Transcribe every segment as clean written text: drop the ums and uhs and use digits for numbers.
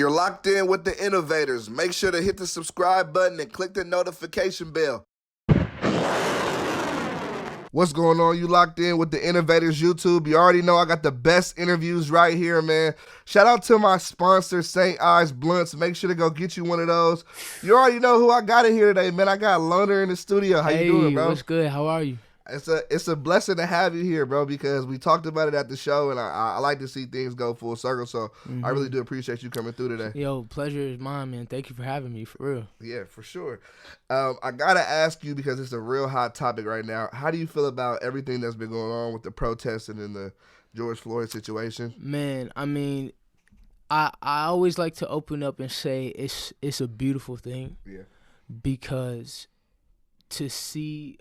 You're locked in with the Innovators. Make sure to hit the subscribe button and click the notification bell. What's going on? You locked in with the Innovators YouTube. You already know I got the best interviews right here, man. Shout out to my sponsor, St. Ives Blunts. Make sure to go get you one of those. You already know who I got in here today, man. I got Lonr in the studio. How you doing, bro? What's good? How are you? It's a blessing to have you here, bro, because we talked about it at the show, and I like to see things go full circle, so I really do appreciate you coming through today. Yo, pleasure is mine, man. Thank you for having me, for real. Yeah, for sure. I got to ask you, because it's a real hot topic right now, how do you feel about everything that's been going on with the protesting and the George Floyd situation? Man, I mean, I always like to open up and say it's a beautiful thing. Yeah. Because to see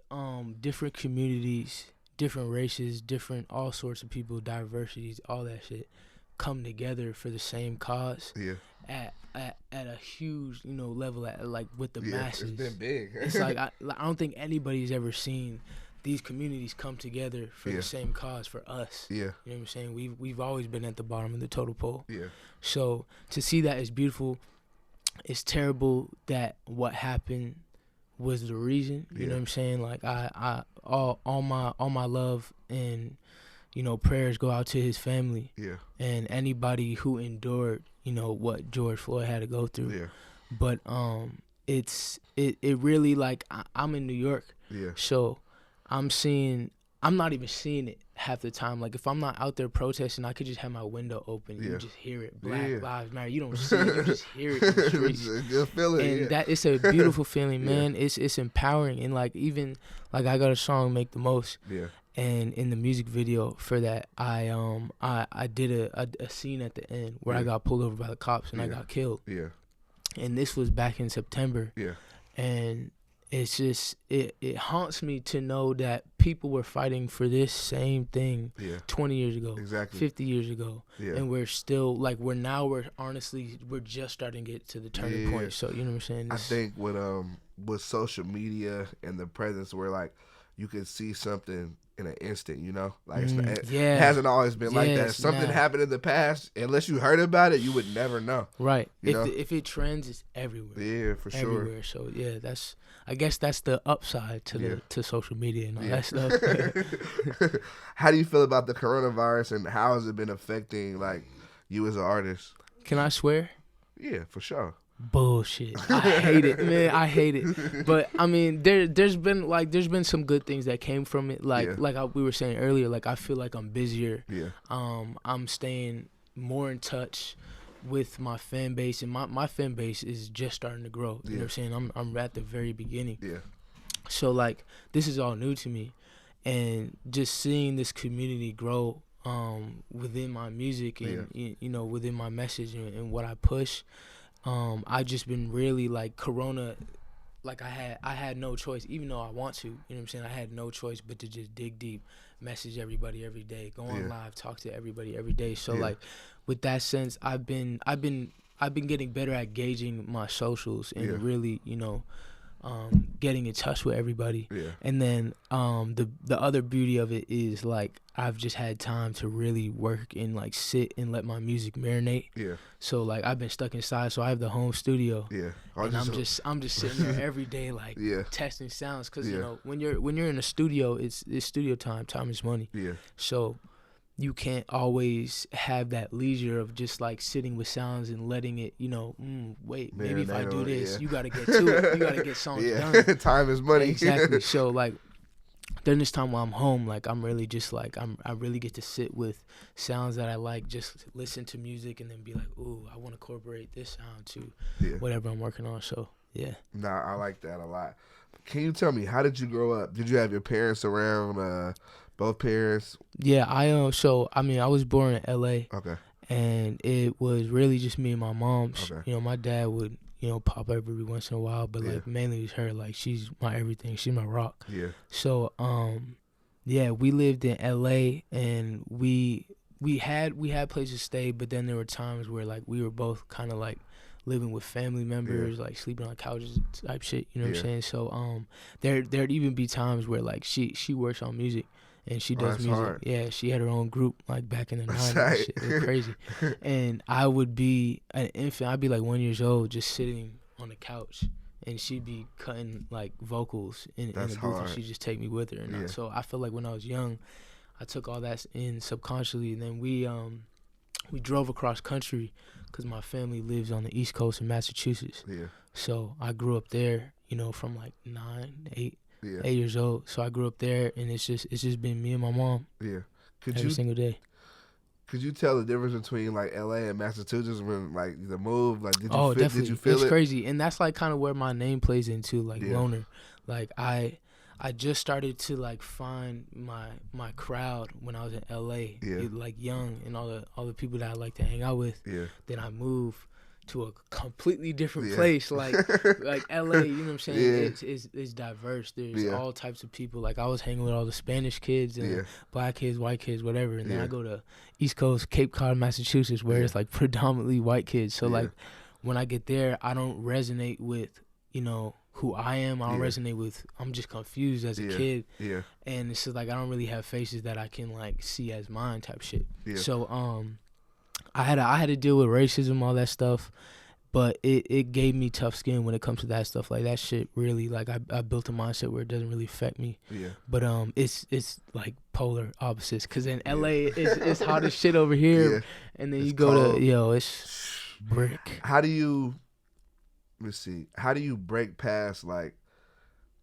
different communities, different races, different all sorts of people, diversities, all that shit come together for the same cause. Yeah. At a huge, level, like with the masses. It's been big. It's like I don't think anybody's ever seen these communities come together for the same cause for us. Yeah. You know what I'm saying? We've always been at the bottom of the totem pole. Yeah. So to see that is beautiful. It's terrible that what happened was the reason. You know what I'm saying? Like all my love and prayers go out to his family. Yeah. And anybody who endured, what George Floyd had to go through. Yeah. But it really, like, I'm in New York. Yeah. So I'm not even seeing it half the time. Like, if I'm not out there protesting, I could just have my window open. You just hear it. Black Lives Matter. You don't see it. You just hear it in the streets. It's a good feeling. And that it's a beautiful feeling, man. It's empowering. And like, even like, I got a song, Make the Most. Yeah. And in the music video for that, I did a scene at the end where I got pulled over by the cops and I got killed. Yeah. And this was back in September. Yeah. And it's just, it haunts me to know that people were fighting for this same thing 20 years ago, 50 years ago. Yeah. And we're still, like, we're just starting to get to the turning point. So, you know what I'm saying? I think with social media and the presence where, like, you can see something in an instant, like it hasn't always been like that. If something happened in the past, unless you heard about it, you would never know. Right. If it trends, it's everywhere. Yeah, for sure. Everywhere. So yeah, I guess that's the upside to social media and all that stuff. How do you feel about the coronavirus, and how has it been affecting, like, you as an artist? Can I swear? Yeah, for sure. Bullshit. I hate it, man. I hate it. But I mean, there's been some good things that came from it. Like we were saying earlier, like, I feel like I'm busier. Yeah. I'm staying more in touch with my fan base, and my fan base is just starting to grow. You know what I'm saying? I'm at the very beginning. Yeah. So, like, this is all new to me, and just seeing this community grow within my music and within my message and what I push. I just been really, like, Corona, like, I had no choice, even though I want to, you know what I'm saying? I had no choice but to just dig deep, message everybody every day, go on live, talk to everybody every day. So like, with that sense, I've been getting better at gauging my socials and really, getting in touch with everybody. Yeah. And then the other beauty of it is, like, I've just had time to really work and, like, sit and let my music marinate. Yeah. So, like, I've been stuck inside, so I have the home studio. Yeah. And I'm just sitting there every day, like, testing sounds, because when you're in a studio, it's studio time. Time is money. Yeah. So you can't always have that leisure of just, like, sitting with sounds and letting it, wait, maybe if I do this, you got to get to it. You got to get songs done. Time is money. Exactly. So, like, during this time while I'm home, like, I'm really just, like, I really get to sit with sounds that I like, just listen to music and then be like, ooh, I want to incorporate this sound to whatever I'm working on. So, yeah. Nah, I like that a lot. Can you tell me, how did you grow up? Did you have your parents around, both parents? Yeah, I was born in L.A. Okay. And it was really just me and my mom. Okay. My dad would, pop up every once in a while, but like, mainly it's her. Like, she's my everything. She's my rock. Yeah. So, we lived in L.A. and we had places to stay, but then there were times where, like, we were both kind of, like, living with family members, like, sleeping on couches type shit. You know what I'm saying? So, there'd even be times where, like, she works on music, and she does music. Hard. Yeah, she had her own group like back in the 90s. Shit, it was crazy. And I would be an infant. I'd be like 1 year old, just sitting on the couch, and she'd be cutting like vocals in the booth, hard. and she'd just take me with her. And so I feel like when I was young, I took all that in subconsciously, and then we drove across country because my family lives on the East Coast in Massachusetts. Yeah. So I grew up there, you know, from like 8 years old. So I grew up there, and it's just been me and my mom. Yeah. Every single day. Could you tell the difference between like LA and Massachusetts when like the move? Like, Definitely. Did you feel it's it? Crazy, and that's like kind of where my name plays into, like Lonr. Like I just started to like find my crowd when I was in LA, like young, and all the people that I like to hang out with. Yeah. Then I moved to a completely different place, like LA. You know what I'm saying? It's diverse. There's all types of people. Like I was hanging with all the Spanish kids and black kids, white kids, whatever. And then I go to East Coast, Cape Cod, Massachusetts, where it's like predominantly white kids. So like when I get there, I don't resonate with, you know, who I am. I don't resonate with, I'm just confused as a kid. Yeah. And it's just like I don't really have faces that I can like see as mine type shit. Yeah. So I had to deal with racism, all that stuff, but it gave me tough skin when it comes to that stuff. Like that shit really, like I built a mindset where it doesn't really affect me. Yeah. But it's like polar opposites, because in LA it's hot as shit over here, and then you go cold. It's brick. How do you break past, like,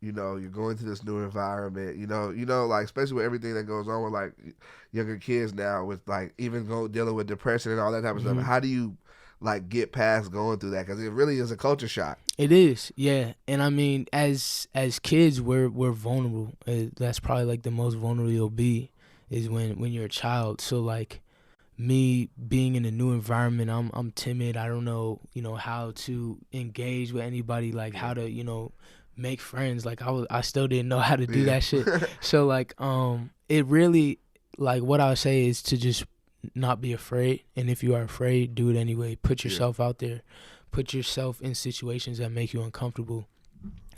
you know, you're going to this new environment, you know, like, especially with everything that goes on with like younger kids now, with like even dealing with depression and all that type of stuff. How do you like get past going through that? Because it really is a culture shock. It is, yeah. And I mean, as kids, we're vulnerable. That's probably like the most vulnerable you'll be is when you're a child. So like me being in a new environment, I'm timid. I don't know, you know, how to engage with anybody, like how to, you know, make friends. Like I still didn't know how to do that shit. So like it really, like what I would say is to just not be afraid, and if you are afraid, do it anyway. Put yourself out there, put yourself in situations that make you uncomfortable,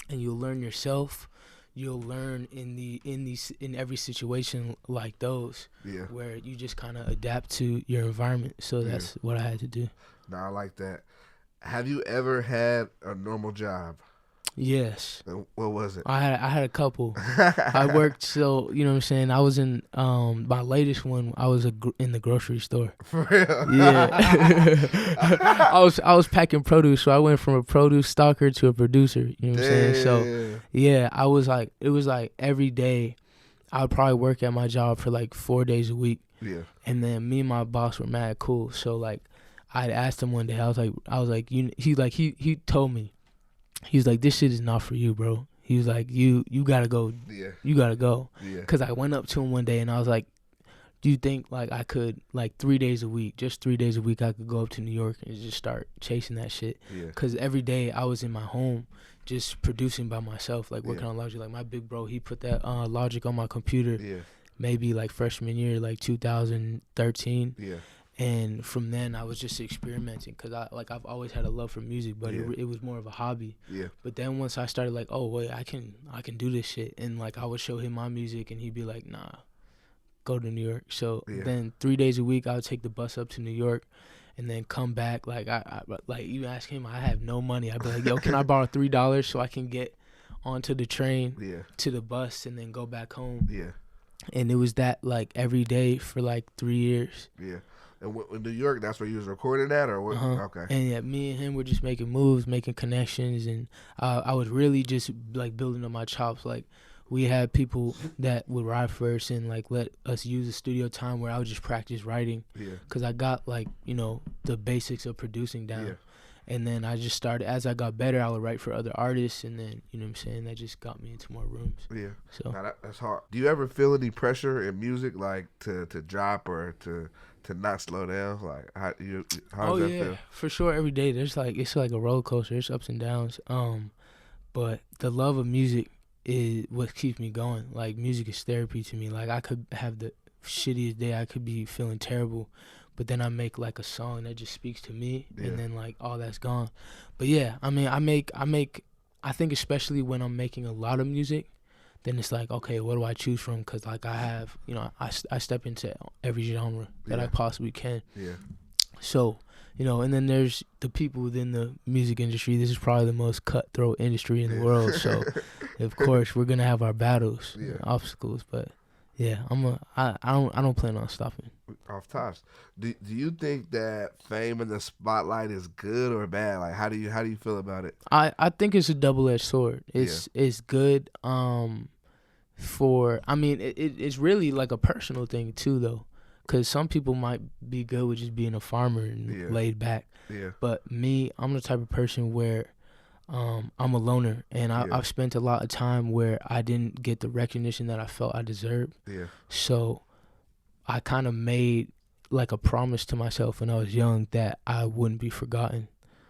and you'll learn yourself. You'll learn in every situation like those, where you just kind of adapt to your environment. So that's what I had to do. No, I like that. Have you ever had a normal job? Yes. What was it? I had a couple. I worked, so you know what I'm saying. I was in my latest one. I was in the grocery store. For real? Yeah. I was packing produce, so I went from a produce stalker to a producer. You know what I'm saying? So yeah, I was like, it was like every day, I would probably work at my job for like 4 days a week. Yeah. And then me and my boss were mad cool. So like, I asked him one day. I was like, he told me. He was like, this shit is not for you, bro. He was like, you gotta go. Yeah. You gotta go. Yeah. Cause I went up to him one day and I was like, do you think like I could, like 3 days a week, just 3 days a week, I could go up to New York and just start chasing that shit? Yeah. Cause every day I was in my home just producing by myself, like working on Logic. Like my big bro, he put that Logic on my computer. Yeah. Maybe like freshman year, like 2013. Yeah. And from then, I was just experimenting, because I've always had a love for music, but it was more of a hobby. Yeah. But then once I started like, oh wait, I can do this shit, and like I would show him my music, and he'd be like, nah, go to New York. So then 3 days a week, I would take the bus up to New York, and then come back. Like I like you ask him, I have no money. I'd be like, yo, can I borrow $3 so I can get onto the train to the bus and then go back home? Yeah. And it was that like every day for like 3 years. Yeah. And in New York, that's where you was recording at, or what? Okay. And yeah, me and him were just making moves, making connections, and I was really just like building up my chops. Like we had people that would ride for us and like let us use the studio time where I would just practice writing. Yeah. Cause I got like, you know, the basics of producing down. Yeah. And then I just started, as I got better, I would write for other artists, and then, you know what I'm saying, that just got me into more rooms. Yeah. So now that's hard. Do you ever feel any pressure in music, like to drop or to not slow down? Like how does that feel? For sure. Every day there's like, it's like a roller coaster. There's ups and downs. But the love of music is what keeps me going. Like music is therapy to me. Like I could have the shittiest day. I could be feeling terrible, but then I make like a song that just speaks to me, and then like all that's gone. But yeah, I mean, I think especially when I'm making a lot of music, then it's like, okay, what do I choose from? Because like I have, you know, I step into every genre that I possibly can. Yeah. So, you know, and then there's the people within the music industry. This is probably the most cutthroat industry in the world. So, of course, we're gonna have our battles, obstacles. But yeah, I don't plan on stopping. Off tops. Do you think that fame in the spotlight is good or bad? Like, how do you feel about it? I think it's a double-edged sword. It's good. It's really like a personal thing too, though. Because some people might be good with just being a farmer and laid back. Yeah. But me, I'm the type of person where I'm a loner. And I've spent a lot of time where I didn't get the recognition that I felt I deserved. Yeah. So I kind of made like a promise to myself when I was young that I wouldn't be forgotten.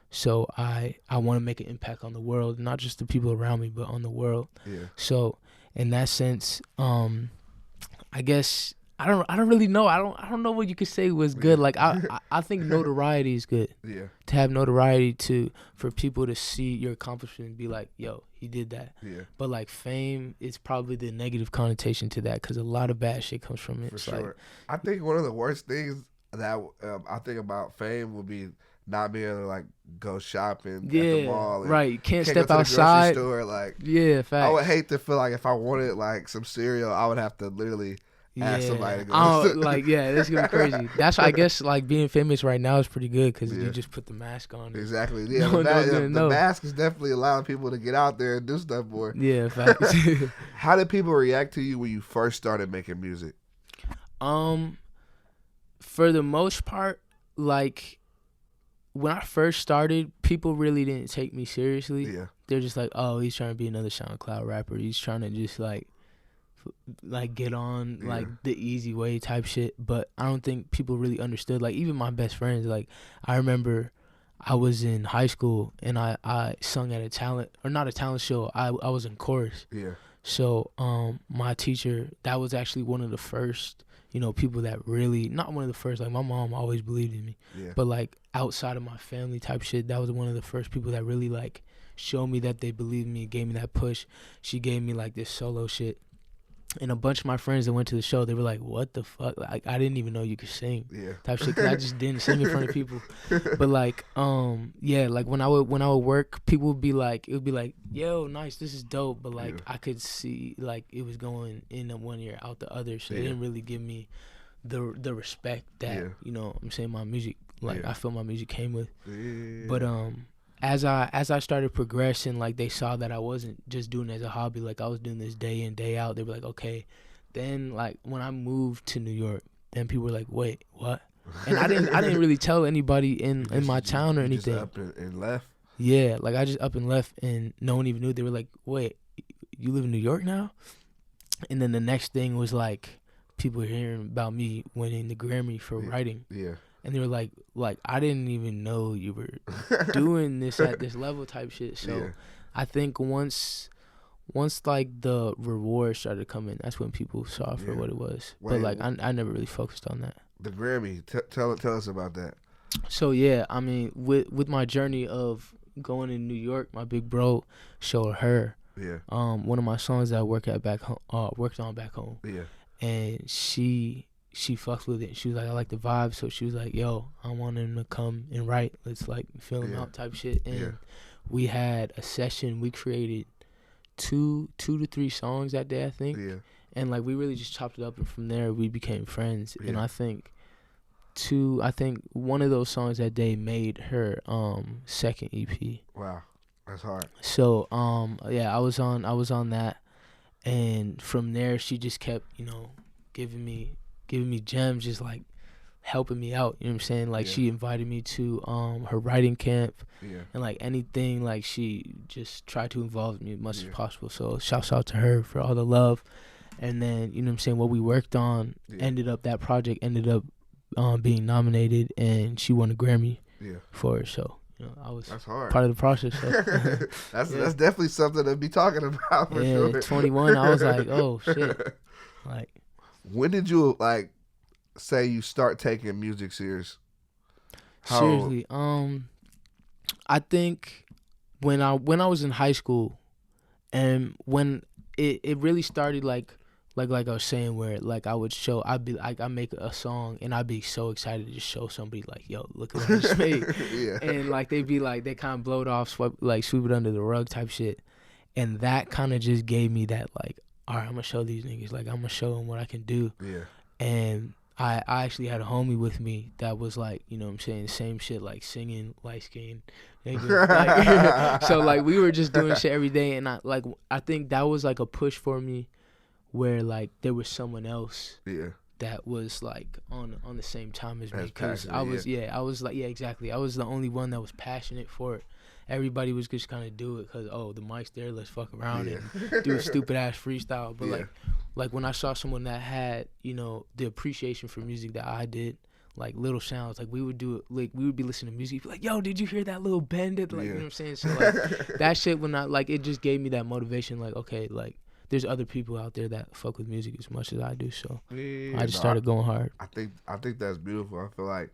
So I want to make an impact on the world, not just the people around me, but on the world. Yeah. So in that sense, I guess... I don't really know. I don't know what you could say was good. Like I think notoriety is good. Yeah. To have notoriety for people to see your accomplishment and be like, yo, he did that. Yeah. But like fame is probably the negative connotation to that because a lot of bad shit comes from it. For sure. Like, I think one of the worst things that I think about fame would be not being able to like go shopping at the mall. Right. You can't step outside. To the grocery store. Like, facts. I would hate to feel like if I wanted like some cereal, I would have to literally ask somebody to go. That's gonna be crazy. That's I guess like being famous right now is pretty good because you just put the mask on. Exactly. Yeah, the mask is definitely allowing people to get out there and do stuff more. Yeah, facts. How did people react to you when you first started making music? For the most part, like when I first started, people really didn't take me seriously. Yeah, they're just like, oh, he's trying to be another SoundCloud rapper. He's trying to just like get on like the easy way type shit. But I don't think people really understood. Like even my best friends, like I remember I was in high school and I sung at a talent show. I was in chorus. Yeah. So my teacher, that was actually one of the first, you know, people that really, not one of the first, like my mom always believed in me. Yeah. But like outside of my family type shit, that was one of the first people that really like showed me that they believed in me, gave me that push. She gave me like this solo shit. And a bunch of my friends that went to the show, they were like, what the fuck? Like, I didn't even know you could sing. Yeah. Type shit, because I just didn't sing in front of people. But like, like when I would work, people would be like, it would be like, yo, nice, this is dope. But like, I could see like it was going in the one ear, out the other. So they didn't really give me the respect that, you know, I'm saying my music, like I feel my music came with. Yeah. But as I started progressing, like they saw that I wasn't just doing it as a hobby, like I was doing this day in, day out. They were like, okay. Then like when I moved to New York, then people were like, wait, what? And I didn't really tell anybody in my town or anything. Just up and left? Yeah, like I just up and left and no one even knew. They were like, wait, you live in New York now? And then the next thing was like people hearing about me winning the Grammy for writing. Yeah. And they were like I didn't even know you were doing this at this level type shit. So I think once like the reward started coming, that's when people saw for what it was. But like I never really focused on that. The Grammy, tell us about that. So yeah, I mean with my journey of going in New York, my big bro H.e.r. One of my songs that I worked on back home. Yeah. And she fucks with it. She was like, I like the vibe. So she was like, yo, I want him to come and write. Let's like fill him out type shit. And we had a session. We created two to three songs that day, I think. Yeah. And like we really just chopped it up, and from there we became friends. Yeah. And I think one of those songs that day made her second EP. Wow. That's hard. So I was on that, and from there she just kept, you know, giving me gems, just like helping me out, you know what I'm saying? Like she invited me to her writing camp, and like anything, like she just tried to involve me as much as possible. So shouts out to her for all the love. And then, you know what I'm saying, what we worked on that project ended up being nominated, and she won a Grammy for it. So, you know, I was part of the process. So. That's definitely something to be talking about for sure. At 21, I was like, oh shit. Like, when did you like say you start taking music serious? Seriously, I think when I was in high school, and when it really started like I was saying, where like I'd be like, I make a song and I'd be so excited to just show somebody like, yo, look at what I just made. Yeah. And like they'd be like, they kind of blow it off, sweep it under the rug type shit. And that kind of just gave me that like, all right, I'm gonna show these niggas, like I'm gonna show them what I can do. Yeah. And I actually had a homie with me that was like, you know what I'm saying, same shit, like singing, light skin. Like, so like we were just doing shit every day, and I think that was like a push for me, where like there was someone else that was like on the same time as me, because I was exactly, I was the only one that was passionate for it. Everybody was just kind of do it because, oh, the mic's there, let's fuck around and do a stupid ass freestyle. But like when I saw someone that had, you know, the appreciation for music that I did, like little sounds, like we would do it, like we would be listening to music, like, yo, did you hear that little bend? Like, you know what I'm saying? So like that shit, when I like, it just gave me that motivation, like, okay, like there's other people out there that fuck with music as much as I do. So I just started going hard. I think that's beautiful. I feel like,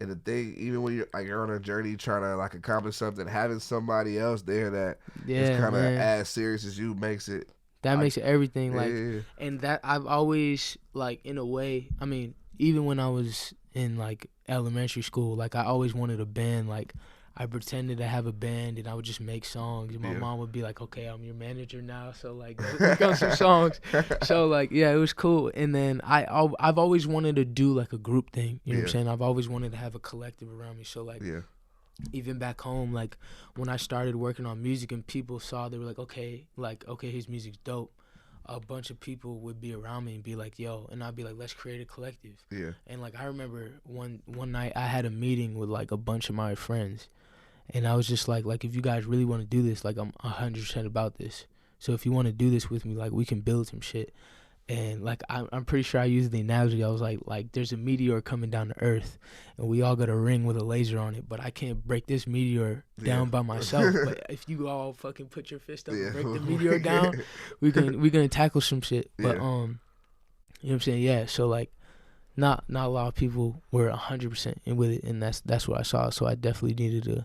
and the thing, even when you're on a journey trying to like accomplish something, having somebody else there that is kind of as serious as you makes it. That makes it everything. Like, and that I've always, like, in a way, I mean, even when I was in like elementary school, like I always wanted a band. Like I pretended to have a band and I would just make songs. And my mom would be like, okay, I'm your manager now, so like work on some songs. So like, yeah, it was cool. And then I've always wanted to do like a group thing. You know what I'm saying? I've always wanted to have a collective around me. So like, even back home, like when I started working on music and people saw, they were like, okay, his music's dope. A bunch of people would be around me and be like, yo, and I'd be like, let's create a collective. Yeah. And like I remember one night I had a meeting with like a bunch of my friends. And I was just like if you guys really want to do this, like I'm 100% about this. So if you want to do this with me, like we can build some shit. And like I'm pretty sure I used the analogy. I was like there's a meteor coming down to Earth, and we all got a ring with a laser on it. But I can't break this meteor down by myself. But if you all fucking put your fist up and break the meteor down, we gonna tackle some shit. But you know what I'm saying? Yeah. So like, not a lot of people were 100% in with it, and that's what I saw. So I definitely needed to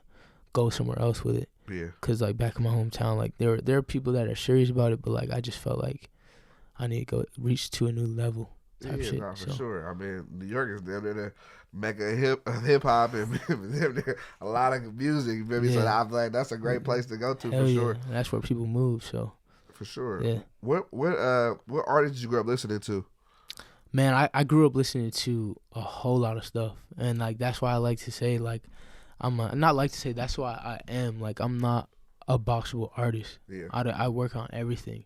go somewhere else with it. Yeah. Cause like back in my hometown, like there are people that are serious about it, but like I just felt like I need to go reach to a new level type shit. No, for sure. I mean, New York is down there to make a hip hop and a lot of music. Maybe so I'm like, that's a great place to go to. Hell for sure. That's where people move. So for sure. Yeah. What artists did you grow up listening to? Man, I grew up listening to a whole lot of stuff, and like that's why I like to say like that's why I am like I'm not a boxable artist. Yeah. I work on everything.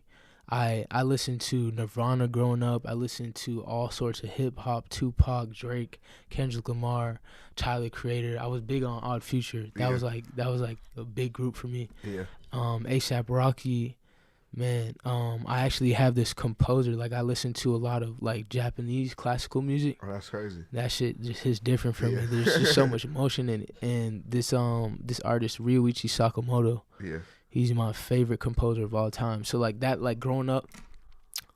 I listened to Nirvana growing up. I listened to all sorts of hip hop, Tupac, Drake, Kendrick Lamar, Tyler the Creator. I was big on Odd Future. That was like a big group for me. Yeah. A$AP Rocky, man. I actually have this composer. Like I listen to a lot of like Japanese classical music. Oh, that's crazy. That shit just hits different for me. There's just so much emotion in it. And this artist Ryuichi Sakamoto. Yeah. He's my favorite composer of all time. So like that, like growing up,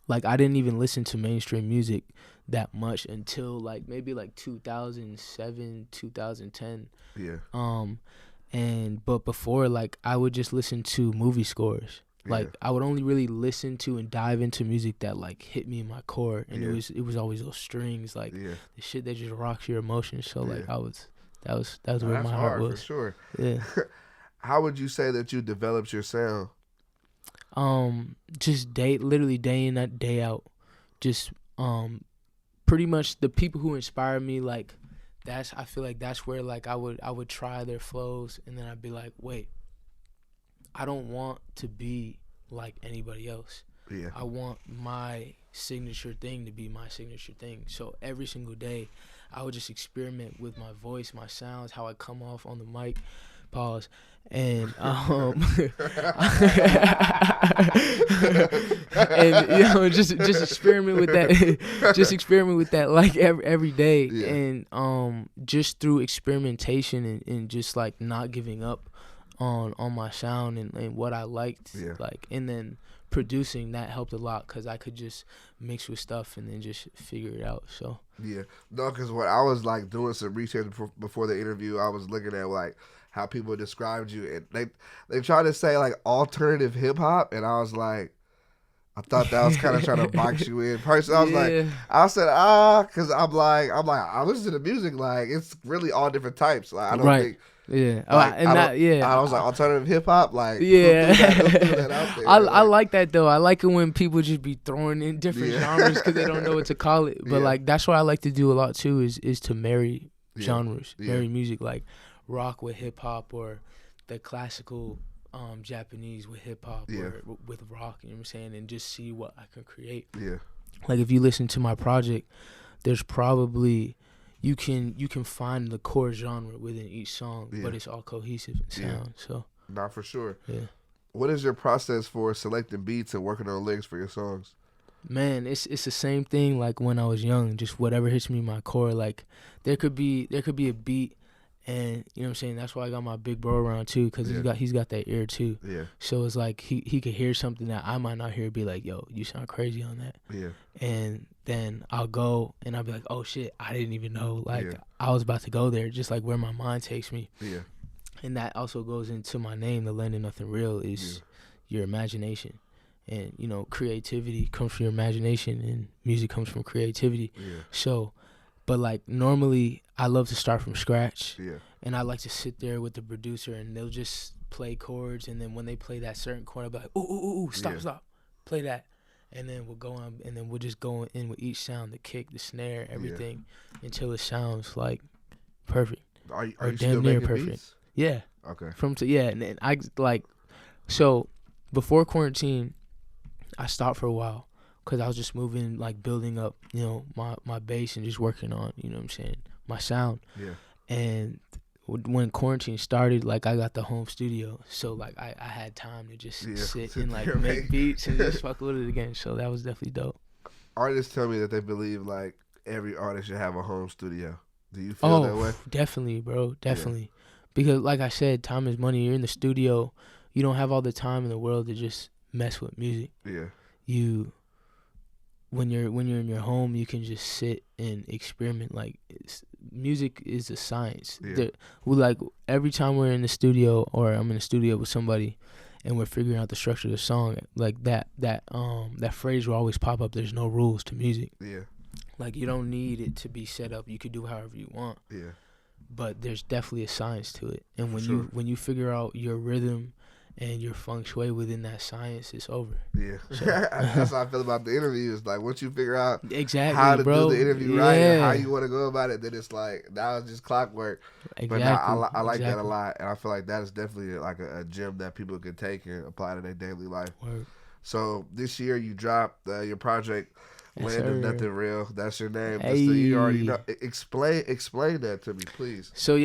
like I didn't even listen to mainstream music that much until like maybe like 2007, 2010. Yeah. But before, like I would just listen to movie scores. Like I would only really listen to and dive into music that like hit me in my core, and it was always those strings, like the shit that just rocks your emotions. So like that was where my heart was. For sure. Yeah. How would you say that you developed your sound? Just literally day in and day out. Just pretty much the people who inspire me, like I feel like that's where like I would try their flows, and then I'd be like, wait, I don't want to be like anybody else. Yeah. I want my signature thing to be my signature thing. So every single day I would just experiment with my voice, my sounds, how I come off on the mic. Pause. And and you know, just experiment with that. Just experiment with that like every day. Yeah. And just through experimentation and just like not giving up on my sound and what I liked, like, and then producing, that helped a lot because I could just mix with stuff and then just figure it out. So because when I was like doing some research before the interview, I was looking at like how people described you, and they tried to say like alternative hip hop, and I was like, I thought that was kind of trying to box you in. Personally, I was Yeah. like, because I'm like, I listen to the music, like, it's really all different types. Like, I don't think, Yeah. like, And that, yeah. I was like, alternative hip hop, like, Yeah. who threw that out there? I like that though. I like it when people just be throwing in different genres because they don't know what to call it. But like that's what I like to do a lot too is to marry genres, marry music, like rock with hip hop or the classical Japanese with hip hop or with rock. You know what I'm saying? And just see what I can create. Yeah. Like if you listen to my project, there's probably you can find the core genre within each song, but it's all cohesive in sound. So. Not for sure. Yeah. What is your process for selecting beats and working on lyrics for your songs? Man, it's the same thing like when I was young. Just whatever hits me in my core. Like there could be a beat, and you know what I'm saying. That's why I got my big bro around too, because he's got that ear too. Yeah. So it's like he could hear something that I might not hear, be like, "Yo, you sound crazy on that." Yeah. And then I'll go and I'll be like, "Oh shit, I didn't even know like I was about to go there." Just like where my mind takes me. Yeah. And that also goes into my name, the Land of Nothing Real, is your imagination. And, you know, creativity comes from your imagination and music comes from creativity. Yeah. So, but like normally I love to start from scratch. Yeah. And I like to sit there with the producer and they'll just play chords. And then when they play that certain chord, I'll be like, ooh, stop, play that. And then we'll go on and then we'll just go in with each sound, the kick, the snare, everything until it sounds like perfect. Are you still making beats? Yeah. Okay. And then I like, so before quarantine, I stopped for a while because I was just moving, like building up, you know, my bass and just working on, you know what I'm saying, my sound. Yeah. And when quarantine started, like I got the home studio, so like I had time to just sit and like make beats and just fuck with it again. So that was definitely dope. Artists tell me that they believe like every artist should have a home studio. Do you feel that way? Definitely, bro. Definitely. Yeah. Because like I said, time is money. You're in the studio. You don't have all the time in the world to just mess with music. Yeah. When you're in your home, you can just sit and experiment. Like music is a science. Yeah. Like every time we're in the studio or I'm in the studio with somebody and we're figuring out the structure of the song, like that phrase will always pop up. There's no rules to music. Yeah. Like you don't need it to be set up. You could do however you want. Yeah. But there's definitely a science to it. And when you figure out your rhythm and your feng shui within that science, it's over. Yeah. So. That's how I feel about the interviews. Like once you figure out how to do the interview right and how you want to go about it, then it's like now it's just clockwork. Exactly. But I like that a lot, and I feel like that is definitely like a gem that people can take and apply to their daily life. Word. So this year you dropped your project Land of Nothing Real. That's your name. Hey. You already know. Explain that to me, please. So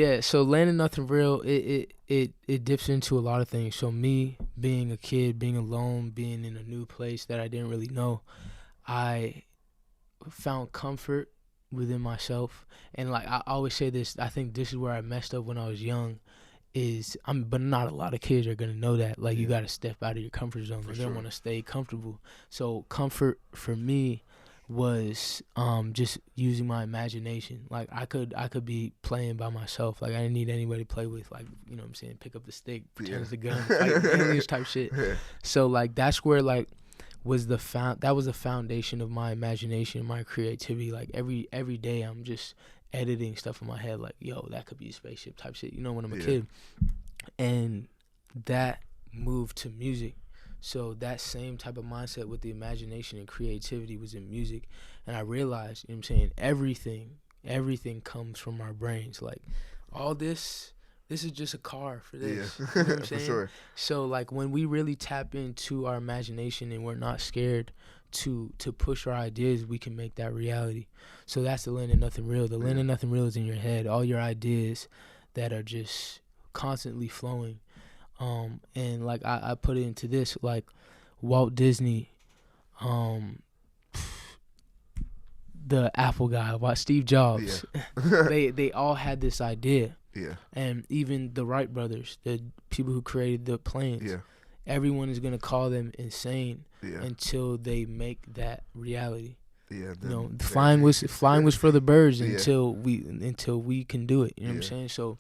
Land of Nothing Real, it dips into a lot of things. So me being a kid, being alone, being in a new place that I didn't really know, I found comfort within myself. And like I always say this, I think this is where I messed up when I was young. But not a lot of kids are gonna know that. Like you gotta step out of your comfort zone. They're gonna want to stay comfortable. So comfort for me was just using my imagination. Like I could be playing by myself. Like I didn't need anybody to play with. Like, you know what I'm saying, pick up the stick, pretend it's a gun, like aliens type shit. So like that's where like that was the foundation of my imagination, my creativity. Like every day I'm just editing stuff in my head. Like, yo, that could be a spaceship type shit. You know, when I'm a kid, and that moved to music. So that same type of mindset with the imagination and creativity was in music. And I realized, you know what I'm saying, everything comes from our brains. Like all this is just a car for this. You know what I'm saying? For sure. So like when we really tap into our imagination and we're not scared to push our ideas, we can make that reality. So that's the Land of Nothing Real. The Land of Nothing Real is in your head. All your ideas that are just constantly flowing. And like I put it into this, like Walt Disney, the Apple guy, Steve Jobs, they all had this idea. Yeah. And even the Wright brothers, the people who created the planes, everyone is gonna call them insane until they make that reality. Yeah. You know, flying was for the birds until we can do it. You know what I'm saying? So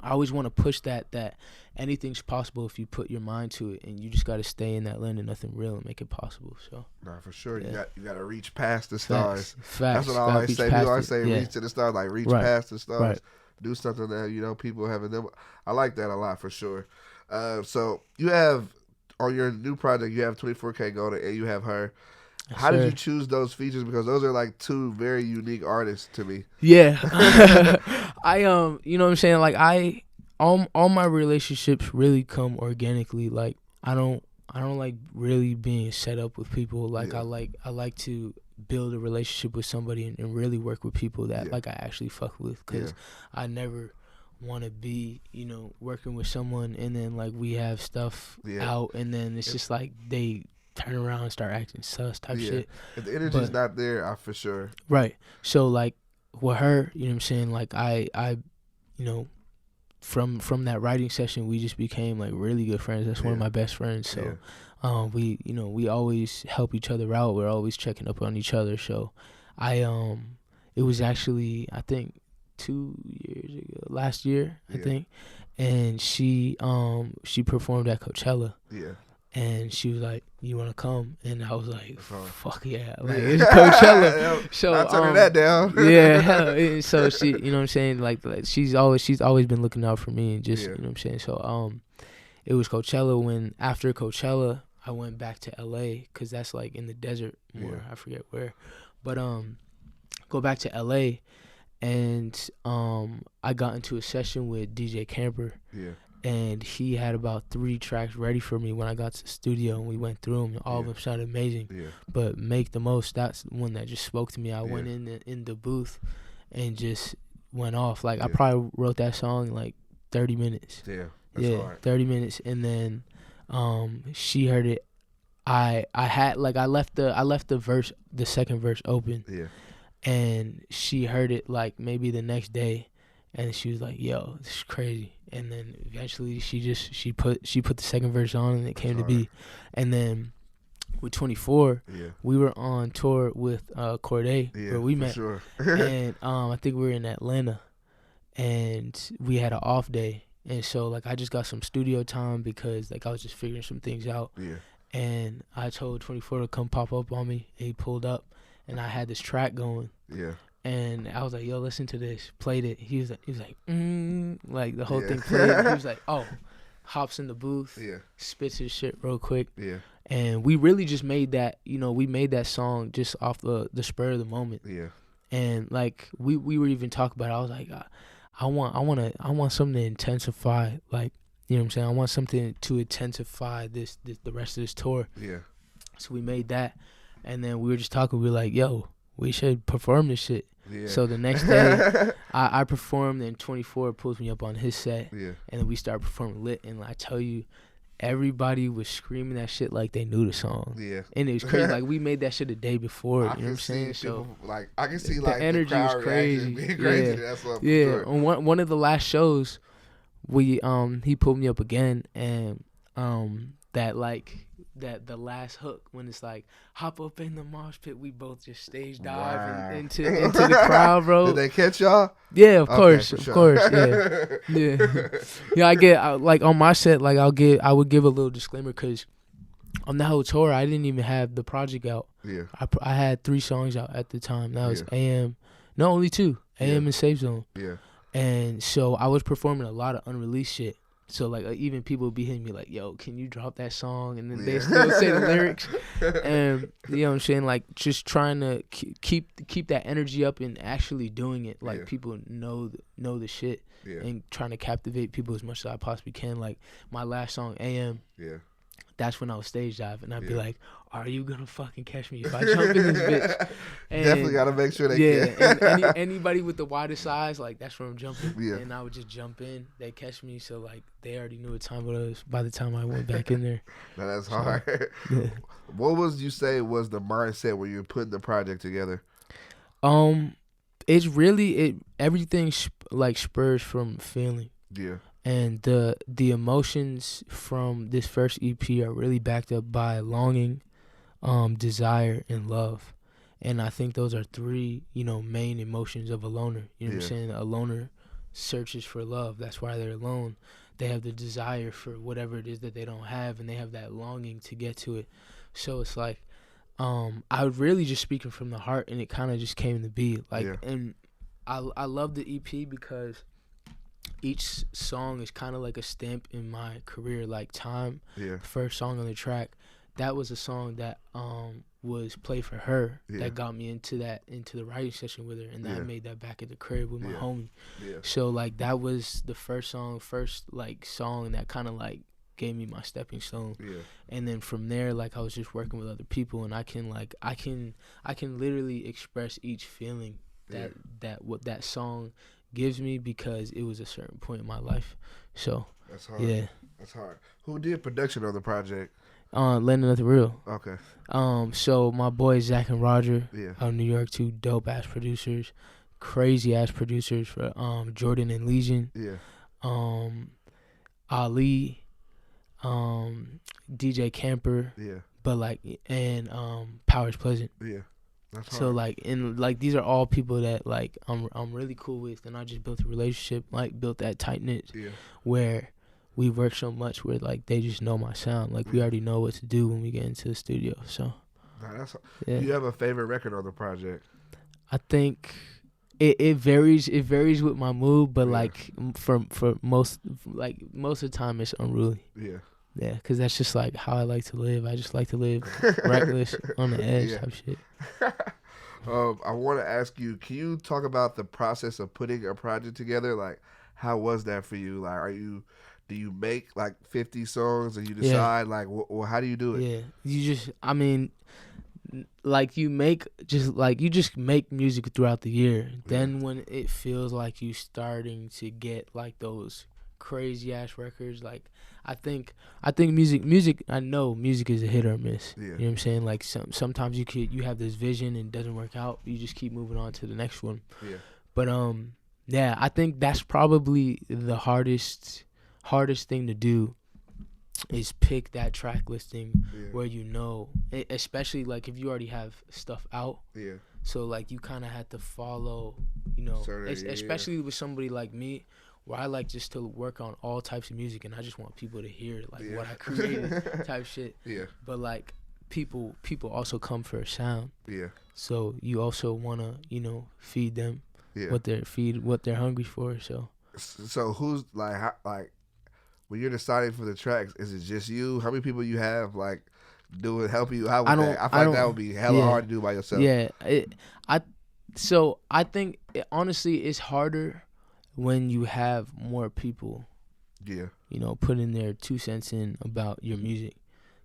I always want to push that anything's possible if you put your mind to it, and you just got to stay in that land of nothing real and make it possible. So nah, for sure, yeah. you got to reach past the stars. Facts. That's what I always say. People always say yeah. reach to the stars, like reach past the stars. Do something that people haven't done. I like that a lot for sure. So you have on your new project, you have 24K Golden and you have H.e.r. Yes, How did you choose those features? Because those are like two very unique artists to me. Yeah. I you know what I'm saying? Like all my relationships really come organically. Like I don't like really being set up with people. Like I like to build a relationship with somebody and really work with people that like I actually fuck with, because I never want to be, working with someone and then like we have stuff out and then it's just like they turn around and start acting sus type shit. If the energy's not there, for sure. Right. So like with H.e.r, you know what I'm saying? Like I from that writing session we just became like really good friends. That's one of my best friends. So we always help each other out. We're always checking up on each other. So it was actually I think 2 years ago, last year I think, and she performed at Coachella. Yeah. And she was like, "You want to come?" And I was like, "Fuck yeah!" Like it's Coachella. So I'm turning that down. Yeah. Hell, so she, you know what I'm saying? Like she's always been looking out for me and just you know what I'm saying. So it was Coachella. When after Coachella, I went back to LA because that's like in the desert more. I forget where, but go back to LA, and I got into a session with DJ Camper. Yeah. And he had about 3 tracks ready for me when I got to the studio, and we went through them. All of them sounded amazing. Yeah. But Make the Most, that's one that just spoke to me. I went in the booth and just went off. Like I probably wrote that song in like 30 minutes. Yeah, that's hard. 30 minutes, and then she heard it. I left the second verse open. Yeah. And she heard it like maybe the next day, and she was like, "Yo, this is crazy." And then eventually she put the second verse on, and it came to be. And then with 24, we were on tour with Corday, where we met. Sure. And I think we were in Atlanta, and we had an off day. And so like I just got some studio time because like I was just figuring some things out. Yeah. And I told 24 to come pop up on me, and he pulled up, and I had this track going. Yeah. And I was like, "Yo, listen to this." Played it. He was like, like the whole thing played. He was like, "Oh," hops in the booth, spits his shit real quick. Yeah. And we really just made that. We made that song just off the spur of the moment. Yeah. And like we were even talking about it. I was like, I want something to intensify. Like, you know what I'm saying? I want something to intensify the rest of this tour. Yeah. So we made that, and then we were just talking. We were like, "Yo, we should perform this shit." Yeah. So the next day, I performed, and 24 pulls me up on his set, and then we started performing lit. And I tell you, everybody was screaming that shit like they knew the song. Yeah, and it was crazy. Like we made that shit the day before. You know what I'm saying? So like I can see like the energy was crazy. Being crazy. That's what. Yeah. On one of the last shows, he pulled me up again, and that the last hook when it's like hop up in the mosh pit, we both just stage dive into the crowd, bro. Did they catch y'all? Yeah, of course, yeah. I get like on my set, like I would give a little disclaimer because on the whole tour I didn't even have the project out. Yeah, I had 3 songs out at the time. That was AM, no, only 2, AM and Safe Zone. Yeah, and so I was performing a lot of unreleased shit. So like even people would be hitting me like, "Yo, can you drop that song?" And then they still say the lyrics, and you know what I'm saying, like just trying to keep that energy up and actually doing it. Like people know the shit, and trying to captivate people as much as I possibly can. Like my last song, AM. Yeah. That's when I was stage dive, and I'd be like, "Are you gonna fucking catch me if I jump in this bitch?" And definitely gotta make sure they can. And anybody with the widest eyes, like that's where I'm jumping. Yeah. And I would just jump in. They catch me, so like they already knew what time it was by the time I went back in there. Now that's hard. Yeah. What was you say was the mindset when you were putting the project together? It's really everything like spurs from feeling. Yeah. And the emotions from this first EP are really backed up by longing, desire, and love. And I think those are 3, main emotions of a loner. You know what I'm saying? A loner searches for love. That's why they're alone. They have the desire for whatever it is that they don't have, and they have that longing to get to it. So it's like, I was really just speaking from the heart, and it kind of just came to be like, and I love the EP because each song is kind of like a stamp in my career. Like Time, first song on the track, that was a song that was Play for Her that got me into the writing session with her, and I made that back at the crib with my homie. So like that was the first song that kind of like gave me my stepping stone. And then from there, like I was just working with other people, and I can literally express each feeling that what that song gives me because it was a certain point in my life. So that's hard. That's hard. Who did production on the project? Landon of the Real. Okay. So my boys Zach and Roger out of New York, two dope ass producers, crazy ass producers for Jordan and Legion. Ali, DJ Camper. But like and Powers Pleasant. That's hard. So like these are all people that like I'm really cool with, and I just built a relationship, like built that tight knit where we work so much where like they just know my sound. Like we already know what to do when we get into the studio. So do you have a favorite record on the project? I think it varies. It varies with my mood, but like for most of the time it's Unruly. Yeah, because that's just like how I like to live. I just like to live reckless on the edge type shit. I want to ask you, can you talk about the process of putting a project together? Like, how was that for you? Like, do you make like 50 songs and you decide like, well, how do you do it? Yeah, you just make music throughout the year. Then when it feels like you starting to get like those crazy ass records, like I think music. I know music is a hit or miss. You know what I'm saying? Like sometimes you have this vision and it doesn't work out. You just keep moving on to the next one. But I think that's probably the hardest thing to do is pick that track listing where especially like if you already have stuff out. So like you kind of have to follow, especially with somebody like me, where I like just to work on all types of music, and I just want people to hear like what I created type shit. But like people also come for a sound. So you also wanna feed them what they're hungry for. So who's like when you're deciding for the tracks, is it just you? How many people you have like helping you out with that? I feel like that would be hella hard to do by yourself. I think honestly it's harder when you have more people, putting their 2 cents in about your music.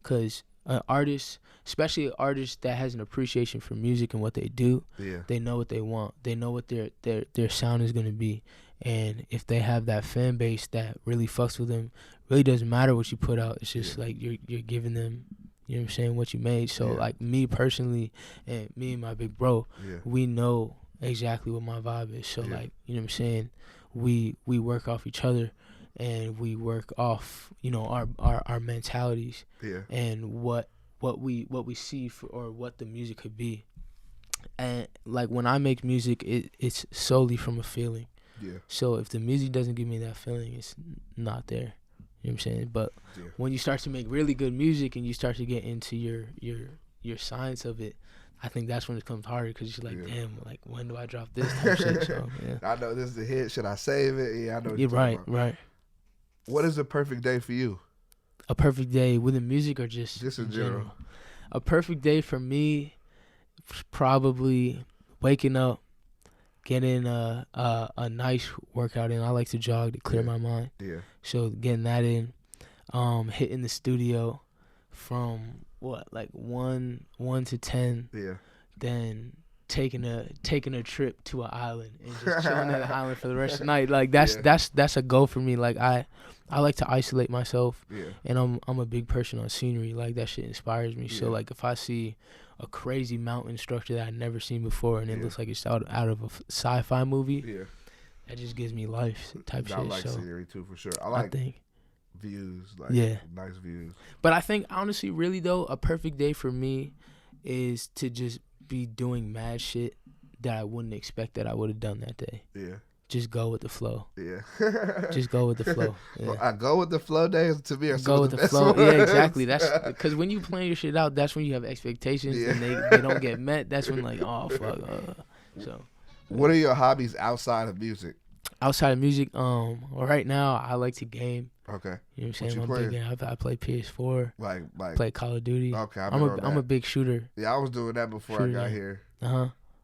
Because an artist, especially an artist that has an appreciation for music and what they do, they know what they want. They know what their sound is going to be. And if they have that fan base that really fucks with them, really doesn't matter what you put out. It's just like you're giving them, you know what I'm saying, what you made. So like me personally and me and my big bro, we know exactly what my vibe is. So like, you know what I'm saying, we work off each other, and we work off our mentalities and what we see or what the music could be. And like when I make music, it's solely from a feeling. So if the music doesn't give me that feeling, it's not there. You know what I'm saying? But when you start to make really good music and you start to get into your science of it, I think that's when it comes harder, because you're like, damn, like when do I drop this type shit? So I know this is a hit. Should I save it? Yeah, I know. You're right. What is a perfect day for you? A perfect day within music or just in general? A perfect day for me, probably waking up, getting a nice workout in. I like to jog to clear my mind. So getting that in, hitting the studio from 1 to 10. Then taking a trip to an island and just chilling at the island for the rest of the night. Like that's a goal for me. Like I like to isolate myself, and I'm a big person on scenery. Like that shit inspires me. So like if I see a crazy mountain structure that I've never seen before, and it looks like it's out of a sci-fi movie, that just gives me life type shit. I like scenery too, for sure. I think views, nice views. But I think honestly, really though, a perfect day for me is to just be doing mad shit that I wouldn't expect that I would have done that day. just go with the flow. Yeah. Just go with the flow. Yeah. Well, I go with the flow days to me are go with the best flow. ones. Yeah, exactly. That's because when you plan your shit out, that's when you have expectations and they don't get met. That's when like, oh fuck. So. What are your hobbies outside of music? Outside of music, right now I like to game. Okay. You know what I'm saying? I'm big game. I play PS4. Like play Call of Duty. Okay, I'm a big shooter. Yeah, I was doing that before I got here.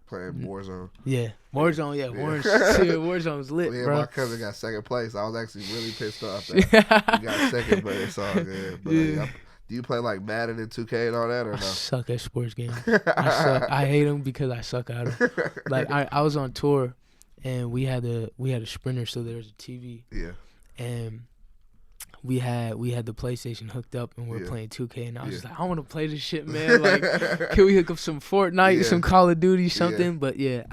Playing Warzone. Yeah, Warzone. Yeah, Warzone's lit, yeah, bro. My cousin got second place. I was actually really pissed off that he got second, but it's all good. But do you play like Madden and 2K and all that, or no? I suck at sports games. I suck. I hate them because I suck at them. Like I was on tour, and we had a sprinter, so there was a TV. Yeah. And we had the PlayStation hooked up, and we were playing 2K, and I was just like, I want to play this shit, man. Like, can we hook up some Fortnite, some Call of Duty, something? Yeah. But yeah,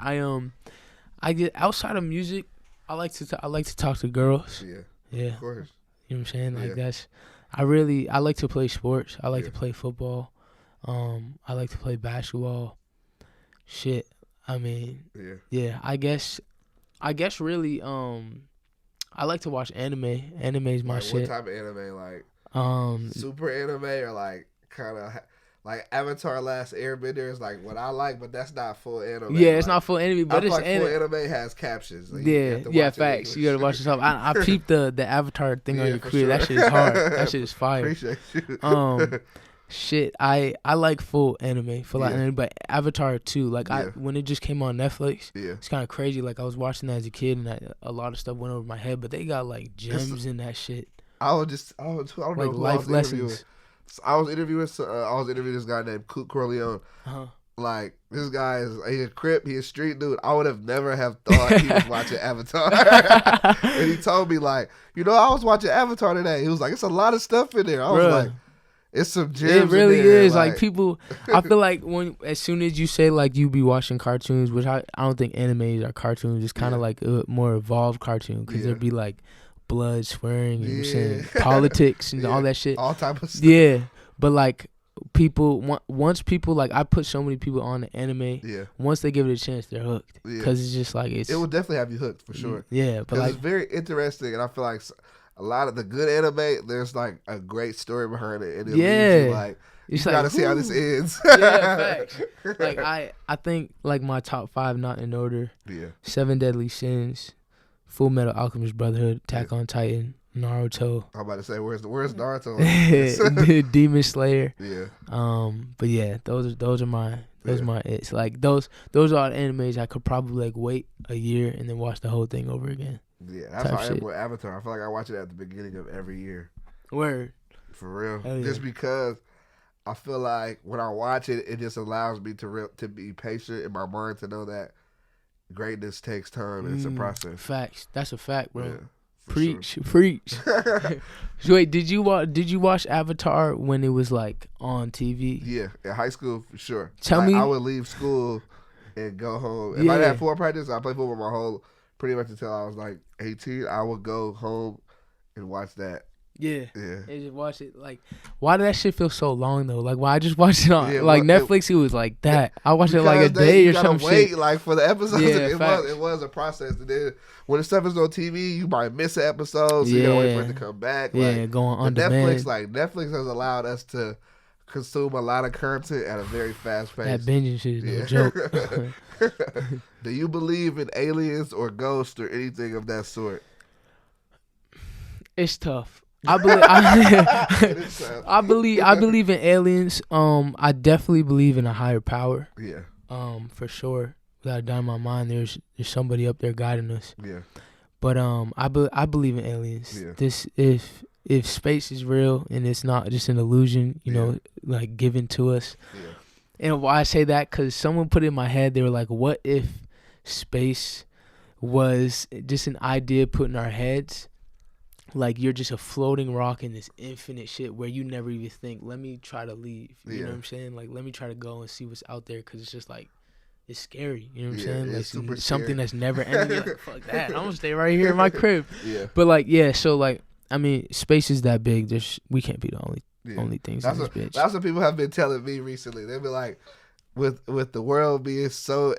I get outside of music. I like to talk to girls. Yeah. Of course. You know what I'm saying? Like I like to play sports. I like to play football. I like to play basketball. Shit. I mean, yeah. I guess really. I like to watch anime. Anime is my shit. What type of anime? Like super anime or like kind of like Avatar: Last Airbender is like what I like, but that's not full anime. Yeah, it's not full anime, but I it's like full anime has captions. Like facts. You gotta watch yourself. I peeped the Avatar thing on your career. Sure. That shit is hard. That shit is fire. Appreciate you. Shit, I like full anime, but Avatar too. Like when it just came on Netflix, it's kind of crazy. Like I was watching that as a kid, and a lot of stuff went over my head. But they got like gems in that shit. I don't know like who life lessons. I was interviewing this guy named Coot Corleone. Like this guy he a Crip, he a street dude. I would have never have thought he was watching Avatar. And he told me like, I was watching Avatar today. He was like, it's a lot of stuff in there. I was like. It's some gems. It really in there. is. Like people, I feel like as soon as you say like you be watching cartoons, which I don't think animes are cartoons. It's kind of like a more evolved cartoon because there'd be like blood, swearing, you know what I'm saying, politics and all that shit. All type of stuff. Yeah, but like people, once people like I put so many people on the anime. Yeah. Once they give it a chance, they're hooked because it's just like it will definitely have you hooked for sure. Yeah, but like it's very interesting, and I feel like. A lot of the good anime, there's like a great story behind it, and it leaves you like you gotta see how this ends. Yeah, facts. Like I think like my top 5 not in order. Yeah. 7 Deadly Sins, Full Metal Alchemist Brotherhood, Attack on Titan, Naruto. I'm about to say where's Naruto? Demon Slayer. Yeah. But yeah, those are my it's like those are the animes I could probably like wait a year and then watch the whole thing over again. Yeah, that's how I am with Avatar. I feel like I watch it at the beginning of every year. Word. For real. Just because I feel like when I watch it, it just allows me to be patient in my mind to know that greatness takes time and it's a process. Facts. That's a fact, bro. Yeah, preach. Sure. So wait, did you watch Avatar when it was like on TV? Yeah, in high school for sure. Tell me, I would leave school and go home. If I didn't have football practice, I played football my whole. Pretty much until I was like 18, I would go home and watch that. Yeah. And just watch it. Like, why did that shit feel so long though? Like, why I just watched it on Netflix? It was like that. I watched it like a day or some shit. Wait, like for the episodes. Yeah, it was a process. And then when the stuff is on TV, you might miss an episode, so you gotta wait for it to come back. Yeah, going on demand. Netflix has allowed us to consume a lot of content at a very fast pace. That binging shit is no joke. Do you believe in aliens or ghosts or anything of that sort? It's tough. I believe in aliens. I definitely believe in a higher power. Yeah. For sure. Without a doubt in my mind, there's somebody up there guiding us. Yeah. But I believe in aliens. Yeah. This if space is real and it's not just an illusion, you know, like given to us. Yeah. And why I say that, because someone put it in my head, they were like, what if space was just an idea put in our heads? Like you're just a floating rock in this infinite shit where you never even think, let me try to leave. You know what I'm saying? Like, let me try to go and see what's out there, because it's just like, it's scary. You know what I'm saying? Like something scary. That's never ending. Like, fuck that. I'm going to stay right here in my crib. Yeah. But like, so like, I mean, space is that big. We can't be the only things in this bitch. That's what people have been telling me recently. They've been like, with the world being so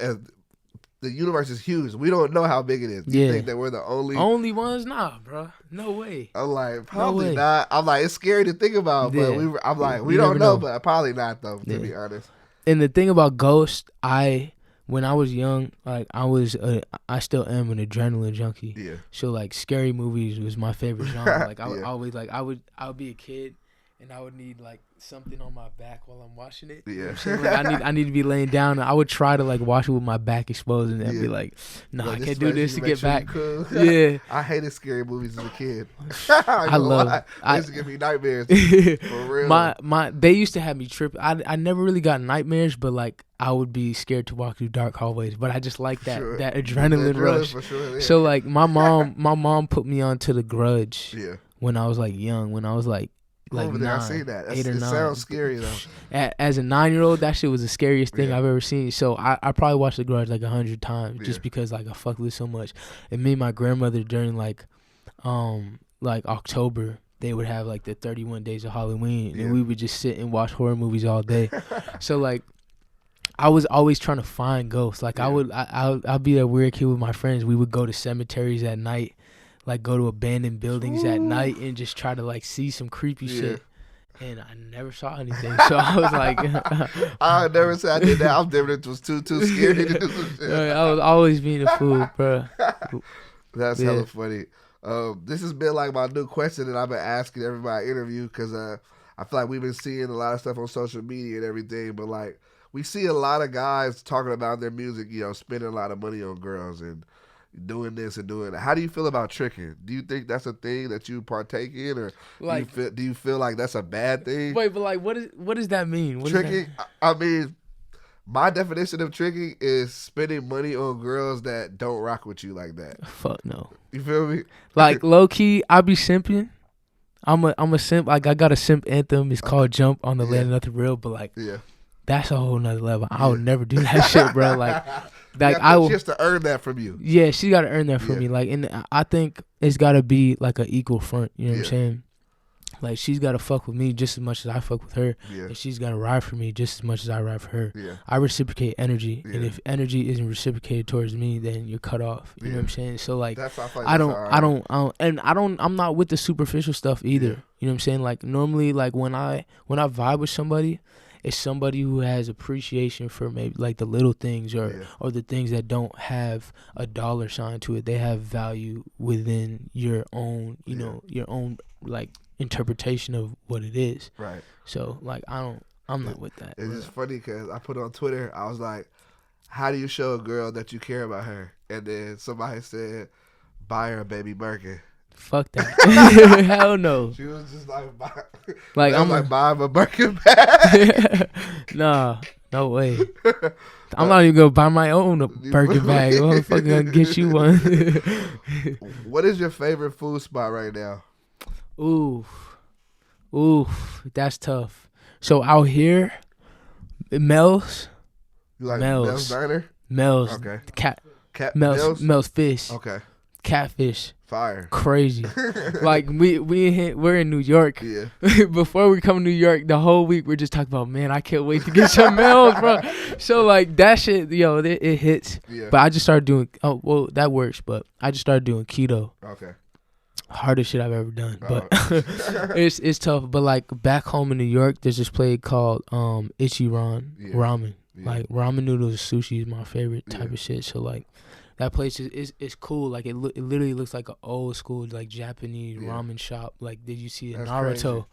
the universe is huge. We don't know how big it is. Do you think that we're the only ones? Nah, bro. No way. I'm like, probably not. I'm like, it's scary to think about, but I'm like, we don't know, but probably not though, to be honest. And the thing about ghosts, when I was young, like I still am an adrenaline junkie. Yeah. So like scary movies was my favorite genre. Like I would always I would be a kid and I would need like something on my back while I'm watching it. Yeah. You know what I'm saying? Like I need to be laying down. And I would try to like watch it with my back exposed and be like, no, I can't do this to get back. Yeah. I hated scary movies as a kid. I love it. It used to give me nightmares. For real. They used to have me tripping. I never really got nightmares, but like I would be scared to walk through dark hallways. But I just like that adrenaline rush. For sure, yeah. So like my mom put me onto The Grudge when I was like young, when I was like over there, 9, I see that. 8 or 9. It sounds scary though. As a 9-year-old, that shit was the scariest thing I've ever seen. So I probably watched The Grudge like 100 times just because like I fucked with it so much. And me and my grandmother during like October, they would have like the 31 days of Halloween, and we would just sit and watch horror movies all day. So like I was always trying to find ghosts. Like I'd be a weird kid with my friends. We would go to cemeteries at night. Like go to abandoned buildings at night and just try to like see some creepy shit. And I never saw anything. So I was like I never said I did that. I was different. It was too scary to do some shit. I was always being a fool, bro. That's hella funny. This has been like my new question that I've been asking everybody I interview, because I feel like we've been seeing a lot of stuff on social media and everything, but like we see a lot of guys talking about their music, you know, spending a lot of money on girls and doing this and doing that. How do you feel about tricking? Do you think that's a thing that you partake in, or like, do you feel like that's a bad thing? Wait, but like, what does that mean? Tricking? I mean, my definition of tricking is spending money on girls that don't rock with you like that. Fuck no. You feel me? Like low key, I be simping. I'm a simp. Like I got a simp anthem. It's called "Jump" on the Land of Nothing Real. But like, that's a whole nother level. I would never do that shit, bro. Like I will. She has to earn that from you. Yeah, she got to earn that from me. Like, and I think it's got to be like an equal front. You know what I'm saying? Like, she's got to fuck with me just as much as I fuck with her, and she's got to ride for me just as much as I ride for her. Yeah. I reciprocate energy, and if energy isn't reciprocated towards me, then you're cut off. You know what I'm saying? So like, I'm not with the superficial stuff either. You know what I'm saying? Like normally, like when I vibe with somebody, it's somebody who has appreciation for maybe like the little things or the things that don't have a dollar sign to it. They have value within your own, you know, your own like interpretation of what it is. Right. So like I'm not with that. It's just funny because I put on Twitter, I was like, how do you show a girl that you care about her? And then somebody said, buy her a baby Birkin. Fuck that. Hell no. She was just like, I'm like, buy him a Birkin bag. Nah, no way. I'm not even gonna buy my own Birkin bag. I'm fucking gonna get you one. What is your favorite food spot right now? Ooh, that's tough. So out here, Mel's. You like Mel's Diner? Mel's. Okay. Mel's Fish. Okay. Catfish. Fire. Crazy. Like we're in New York. Yeah. Before we come to New York, the whole week we're just talking about, man, I can't wait to get some Mel's, bro. So like that shit, yo, it hits. Yeah. But I just started doing. Oh well, that works. But I just started doing keto. Okay. Hardest shit I've ever done, but it's tough. But like back home in New York, there's this place called H.e.r. ramen. Yeah. Like ramen noodles and sushi is my favorite type of shit. So like. That place is cool. Like it literally looks like an old school like Japanese ramen shop. Like did you see Naruto?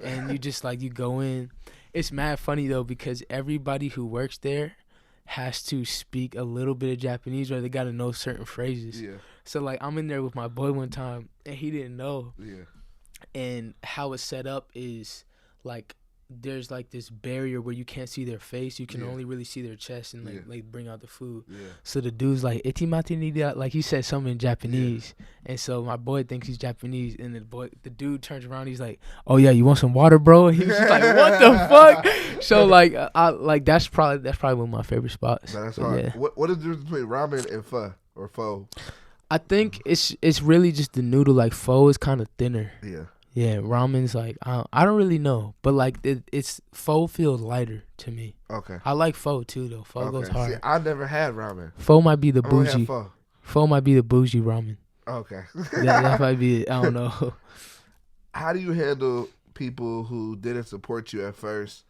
And you just like you go in. It's mad funny though because everybody who works there has to speak a little bit of Japanese or they got to know certain phrases. Yeah. So like I'm in there with my boy one time and he didn't know. Yeah. And how it's set up is like there's like this barrier where you can't see their face. You can only really see their chest and like bring out the food. Yeah. So the dude's like, "Itimate nida," like he said something in Japanese. And so my boy thinks he's Japanese and the dude turns around, he's like, "Oh yeah, you want some water, bro?" And he was just like, "What the fuck?" So like I like that's probably one of my favorite spots. That's hard. Yeah. What is the difference between ramen and pho or pho? I think it's really just the noodle. Like pho is kind of thinner. Yeah. Yeah, ramen's like I don't really know, but like it's pho feels lighter to me. Okay. I like pho too though. Pho goes hard. See, I never had ramen. Pho might be the I only had bougie. pho. Pho might be the bougie ramen. Okay. that might be it. I don't know. How do you handle people who didn't support you at first,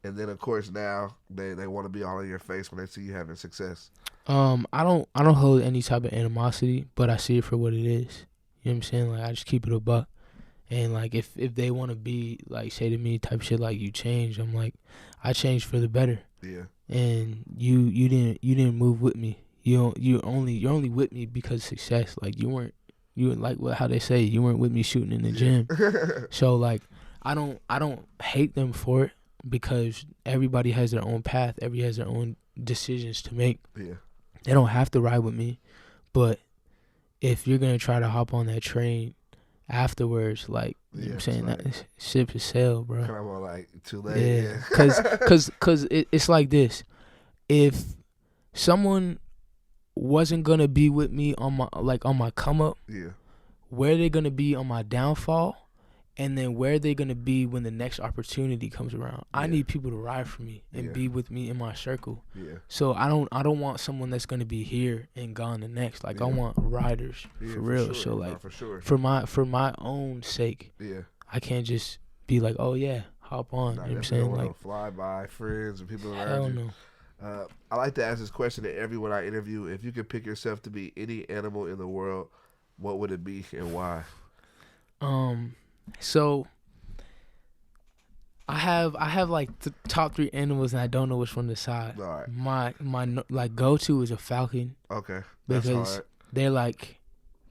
and then of course now they want to be all in your face when they see you having success? I don't hold any type of animosity, but I see it for what it is. You know what I'm saying? Like I just keep it a buck. And like if they want to be like say to me type shit like you changed, I'm like I changed for the better. Yeah. And you didn't move with me. You're only with me because of success. Like you weren't like how they say you weren't with me shooting in the gym. So like I don't hate them for it because everybody has their own path. Everybody has their own decisions to make. Yeah. They don't have to ride with me, but if you're gonna try to hop on that train afterwards, like you know what I'm saying, like, that ship is sail, bro. Kind of like too late. Yeah, cause it's like this. If someone wasn't gonna be with me on my come up, yeah, where are they gonna be on my downfall? And then where are they going to be when the next opportunity comes around? I need people to ride for me and be with me in my circle. Yeah. So I don't want someone that's going to be here and gone the next. Like I want riders for real. Sure. So like for sure. for my own sake, I can't just be like, oh yeah, hop on. You know what I'm saying? Like fly by friends and people around hell you. no. I like to ask this question to everyone I interview. If you could pick yourself to be any animal in the world, what would it be and why? So I have like the top 3 animals and I don't know which one to decide. All right. My like go to is a falcon. Okay. That's because hard. they're like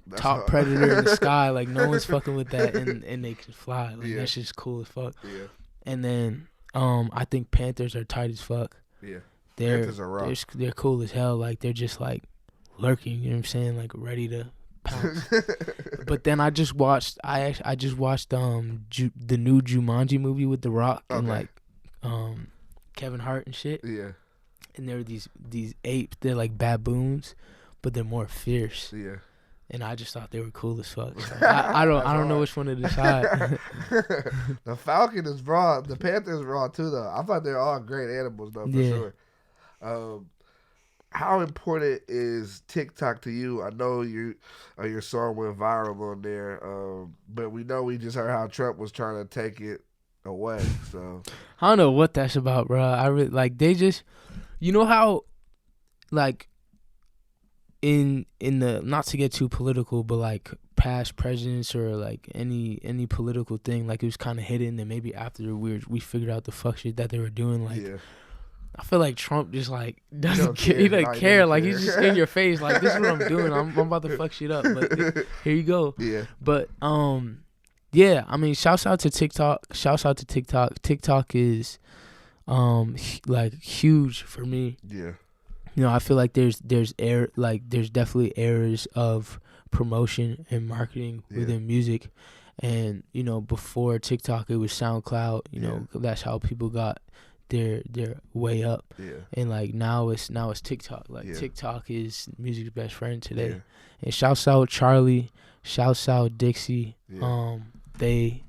That's top hard. predator in the sky. Like no one's fucking with that, and they can fly. Like that's just cool as fuck. Yeah. And then I think panthers are tight as fuck. Yeah. Panthers are raw. They're cool as hell. Like they're just like lurking. You know what I'm saying? Like ready to pounce. But then I just watched the new Jumanji movie with The Rock and like Kevin Hart and shit. Yeah. And there were these apes. They're like baboons, but they're more fierce. Yeah. And I just thought they were cool as fuck. So I don't know which one to decide. The falcon is raw. The panther is raw too, though. I thought they're all great animals, though, for sure. How important is TikTok to you? I know your song went viral on there, but we just heard how Trump was trying to take it away. So I don't know what that's about, bro. I really like they just, you know how, like, in the not to get too political, but like past presidents or like any political thing, like it was kind of hidden. And maybe after we figured out the fuck shit that they were doing, like. Yeah. I feel like Trump just like doesn't care. He doesn't care. Like he's just in your face. Like this is what I'm doing. I'm about to fuck shit up. But here you go. Yeah. But yeah. I mean, shouts out to TikTok. TikTok is like huge for me. Yeah. You know, I feel like there's definitely errors of promotion and marketing within music, and you know before TikTok it was SoundCloud. You know that's how people got their way up, and like now it's TikTok. Like TikTok is music's best friend today. And shouts out Charlie, shouts out Dixie. They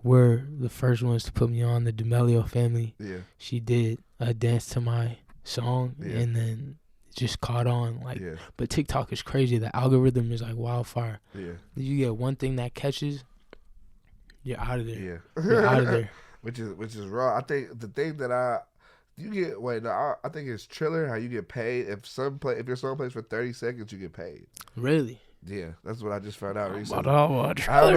were the first ones to put me on. The D'Amelio family. She did a dance to my song, and then it just caught on. Like, but TikTok is crazy. The algorithm is like wildfire. You get one thing that catches, you're out of there. You're out of there. Which is raw. I think the thing that I think it's Triller how you get paid if your song plays for 30 seconds you get paid. Really? Yeah, that's what I just found out recently. I don't know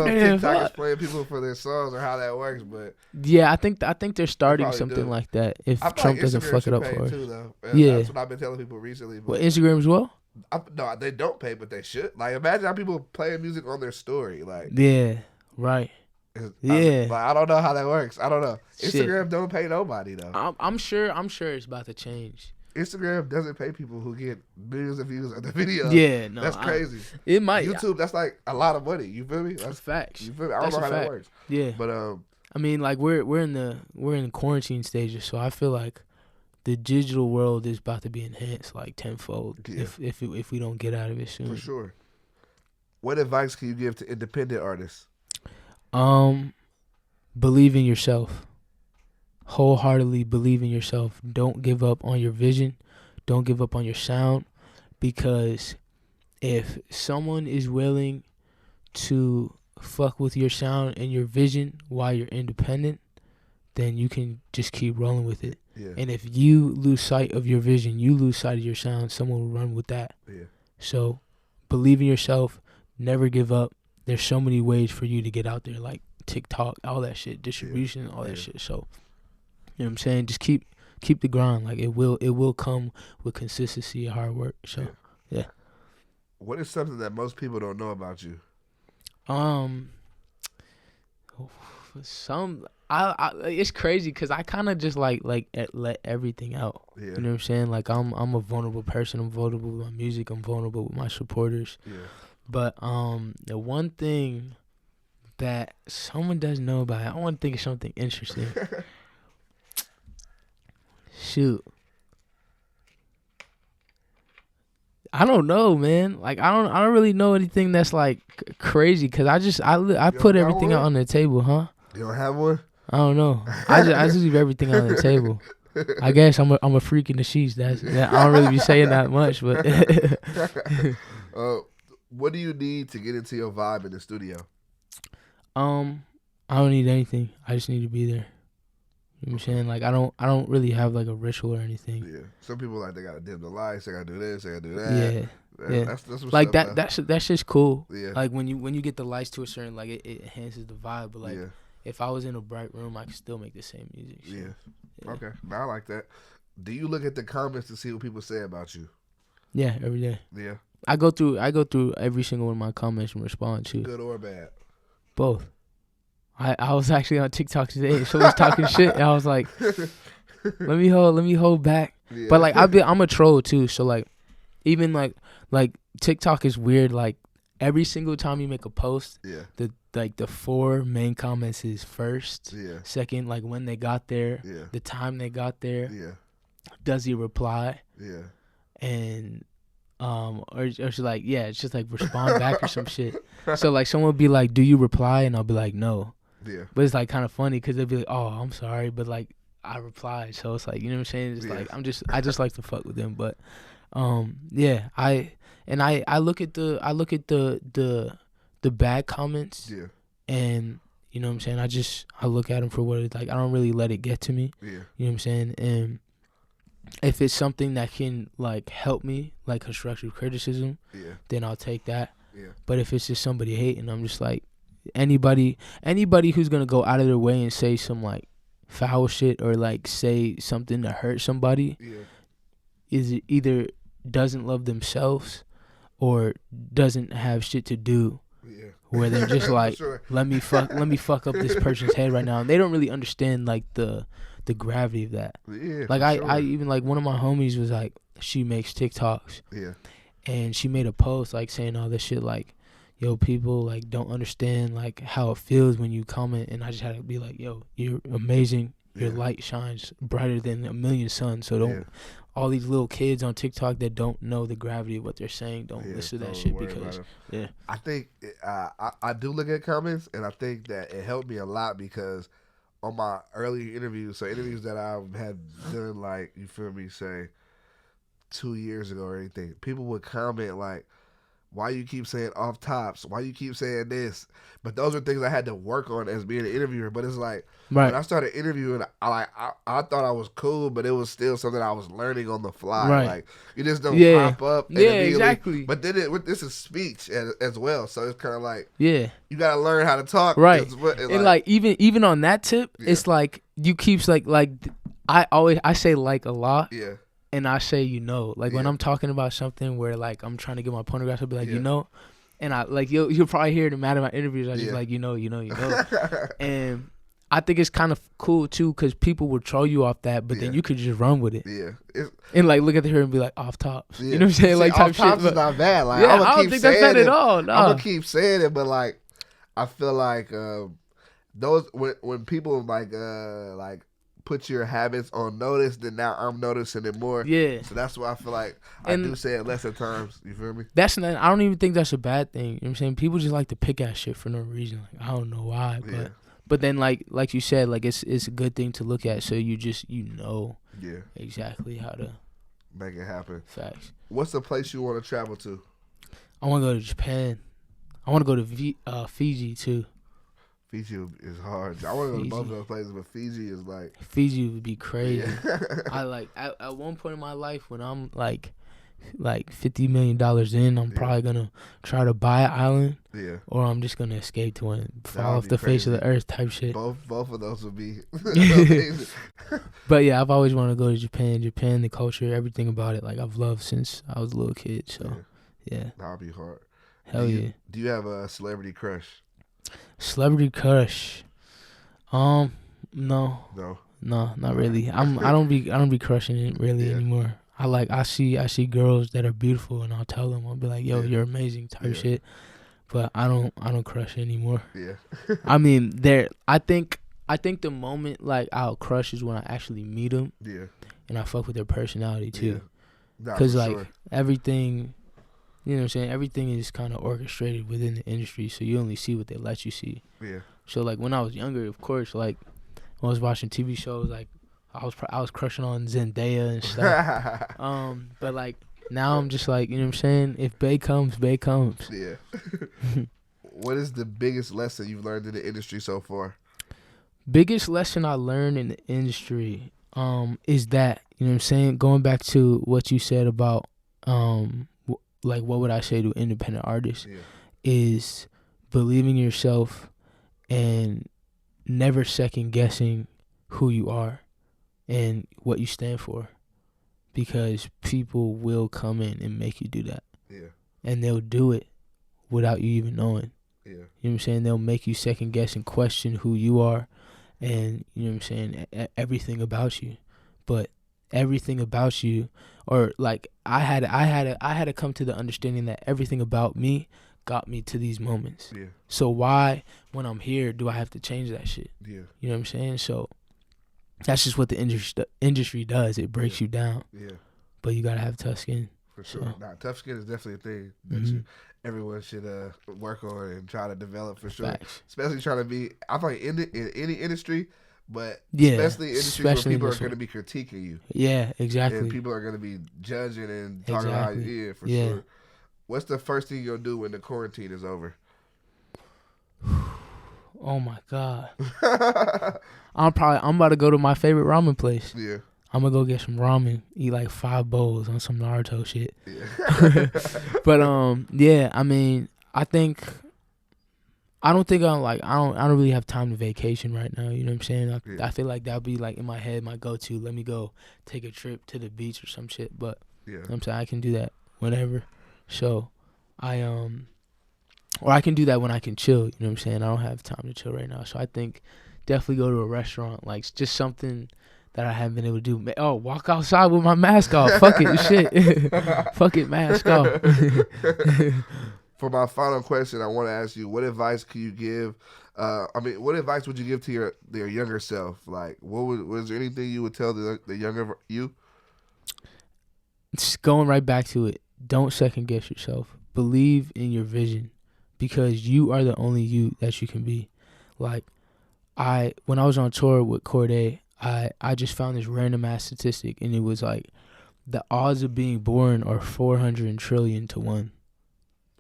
if TikTok is playing people for their songs or how that works, but yeah, I think they're starting something like that. If Trump doesn't fuck it up for us. That's what I've been telling people recently. Well, Instagram as well. No, they don't pay, but they should. Like, imagine how people playing music on their story. Like, yeah, right. I don't know how that works. I don't know. Instagram don't pay nobody though. I'm sure it's about to change. Instagram doesn't pay people who get millions of views on the video. Yeah, no, that's crazy. It might. YouTube, that's like a lot of money. You feel me? That's facts. You feel me? I don't know how that works. Yeah, but I mean, like we're in the quarantine stages, so I feel like the digital world is about to be enhanced like tenfold if we don't get out of it soon. For sure. What advice can you give to independent artists? Believe in yourself. Wholeheartedly believe in yourself. Don't give up on your vision. Don't give up on your sound, because if someone is willing to fuck with your sound and your vision while you're independent, then you can just keep rolling with it. Yeah. And if you lose sight of your vision, you lose sight of your sound, someone will run with that. Yeah. So believe in yourself. Never give up. There's so many ways for you to get out there, like TikTok, all that shit, distribution, all that shit. So, you know what I'm saying? Just keep the grind. Like, it will come with consistency and hard work. So, yeah. What is something that most people don't know about you? It's crazy because I kind of just like let everything out. Yeah. You know what I'm saying? Like, I'm a vulnerable person. I'm vulnerable with my music. I'm vulnerable with my supporters. Yeah. But the one thing that someone doesn't know about it, I want to think of something interesting. Shoot. I don't know, man. Like, I don't really know anything that's like crazy, because I put everything out on the table, huh? You don't have one? I don't know. I just leave everything on the table. I guess I'm a freak in the sheets. I don't really be saying that much, but what do you need to get into your vibe in the studio? I don't need anything. I just need to be there. You know what I'm saying? Like, I don't really have like a ritual or anything. Yeah. Some people like they gotta dim the lights, they gotta do this, they gotta do that. Yeah. That's what's like up, that's just cool. Yeah. Like when you get the lights to a certain, like, it enhances the vibe. But like, if I was in a bright room, I could still make the same music. So, yeah. Okay. Now I like that. Do you look at the comments to see what people say about you? Yeah, every day. Yeah. I go through every single one of my comments and respond to. Good or bad? Both. I was actually on TikTok today. Someone was talking shit, and I was like, let me hold back. Yeah. But like, I'm a troll too. So like, even like TikTok is weird. Like, every single time you make a post, the 4 main comments is first, second, like when they got there, the time they got there, does he reply, and or she's like, it's just like respond back or some shit. So like, someone would be like, do you reply? And I'll be like, no. Yeah. But it's like kind of funny because they'll be like, oh, I'm sorry, but like, I replied. So it's like, you know what I'm saying? It's like, I just like to fuck with them. But I look at the bad comments. Yeah. And you know what I'm saying? I look at them for what it's like. I don't really let it get to me. Yeah. You know what I'm saying? And if it's something that can like help me, like constructive criticism, then I'll take that. Yeah. But if it's just somebody hating, I'm just like, anybody who's gonna go out of their way and say some like foul shit or like say something to hurt somebody, is either doesn't love themselves or doesn't have shit to do. Yeah. Where they're just like, let me fuck up this person's head right now, and they don't really understand like the gravity of that. Yeah, like I even like one of my homies was like, she makes TikToks. Yeah. And she made a post like saying all this shit like, yo, people like don't understand like how it feels when you comment, and I just had to be like, yo, you're amazing. Your light shines brighter than a million suns. So don't all these little kids on TikTok that don't know the gravity of what they're saying, don't listen to that shit, because I think I do look at comments, and I think that it helped me a lot because on my early interviews, so interviews that I had done, like, you feel me, say 2 years ago or anything, people would comment like, why you keep saying off tops? Why you keep saying this? But those are things I had to work on as being an interviewer. But it's like, when I started interviewing, I thought I was cool, but it was still something I was learning on the fly. Right. Like, you just don't pop up. And exactly. But then this is speech as well. So it's kind of like, you got to learn how to talk. Right. And like even on that tip, it's like, you keep like I say like a lot. Yeah. And I say, like when I'm talking about something where like I'm trying to get my point across, I'll be like, and I like you'll probably hear it in my interviews. I just like, and I think it's kind of cool too, because people will troll you off that, but then you could just run with it. Yeah. And like look at her and be like, off tops. Yeah. You know what I'm saying? Like off tops is not bad. Like, I don't think that's bad at all. No. I'm gonna keep saying it, but like I feel like those when people like put your habits on notice, then now I'm noticing it more. Yeah. So that's why I feel like I do say it less at times. You feel me? That's not. I don't even think that's a bad thing. You know what I'm saying? People just like to pick at shit for no reason. Like, I don't know why, but then like you said, like it's a good thing to look at. So you know exactly how to make it happen. Facts. What's the place you want to travel to? I want to go to Japan. I want to go to Fiji too. Fiji is hard. I want to go to both of those places, but Fiji is like... Fiji would be crazy. Yeah. I like at one point in my life when I'm like $50 million in, I'm probably gonna try to buy an island. Yeah. Or I'm just gonna escape to one, fall off the face of the earth type shit. Both of those would be amazing. But yeah, I've always wanted to go to Japan. Japan, the culture, everything about it, like I've loved since I was a little kid. So yeah. That'll be hard. Hell yeah. Do you have a celebrity crush? Celebrity crush? No. No, not really. I don't be crushing it really anymore. I see girls that are beautiful and I'll tell them, I'll be like, yo, you're amazing type shit. But I don't crush anymore. Yeah. I mean, I think the moment like I'll crush is when I actually meet them. Yeah. And I fuck with their personality too. Yeah. Cause like everything, you know what I'm saying? Everything is kind of orchestrated within the industry, so you only see what they let you see. Yeah. So like when I was younger, of course, like when I was watching TV shows, like I was crushing on Zendaya and stuff. But like now I'm just like, you know what I'm saying? If bae comes, bae comes. Yeah. What is the biggest lesson you've learned in the industry so far? Biggest lesson I learned in the industry is that, you know what I'm saying? Going back to what you said about like what would I say to independent artists is believing yourself and never second guessing who you are and what you stand for, because people will come in and make you do that. Yeah. And they'll do it without you even knowing. Yeah. You know what I'm saying? They'll make you second guess and question who you are and, you know what I'm saying, everything about you. But everything about you, or like I had to come to the understanding that everything about me got me to these moments. Yeah. So why, when I'm here, do I have to change that shit? Yeah. You know what I'm saying? So that's just what the industry does. It breaks you down. Yeah. But you gotta have tough skin. For sure. So. Tough skin is definitely a thing that everyone should work on and try to develop for sure. Facts. Especially trying to be, I think in any industry. But especially industries where people are going to be critiquing you. Yeah, exactly. And people are going to be judging and talking about you. Yeah, sure. What's the first thing you'll do when the quarantine is over? Oh my God. I'm about to go to my favorite ramen place. Yeah. I'm going to go get some ramen, eat like 5 bowls on some Naruto shit. Yeah. But yeah, I mean, I don't really have time to vacation right now. You know what I'm saying? I feel like that'll be like in my head, my go-to. Let me go take a trip to the beach or some shit. But you know what I'm saying, I can do that whenever. So or I can do that when I can chill. You know what I'm saying? I don't have time to chill right now. So I think definitely go to a restaurant, like just something that I haven't been able to do. Oh, walk outside with my mask off. Fuck it, shit. Fuck it, mask off. For my final question, I want to ask you, what advice could you give? What advice would you give to your younger self? Like, was there anything you would tell the younger you? Just going right back to it. Don't second guess yourself. Believe in your vision, because you are the only you that you can be. Like, when I was on tour with Corday, I just found this random ass statistic, and it was like the odds of being born are 400 trillion to 1.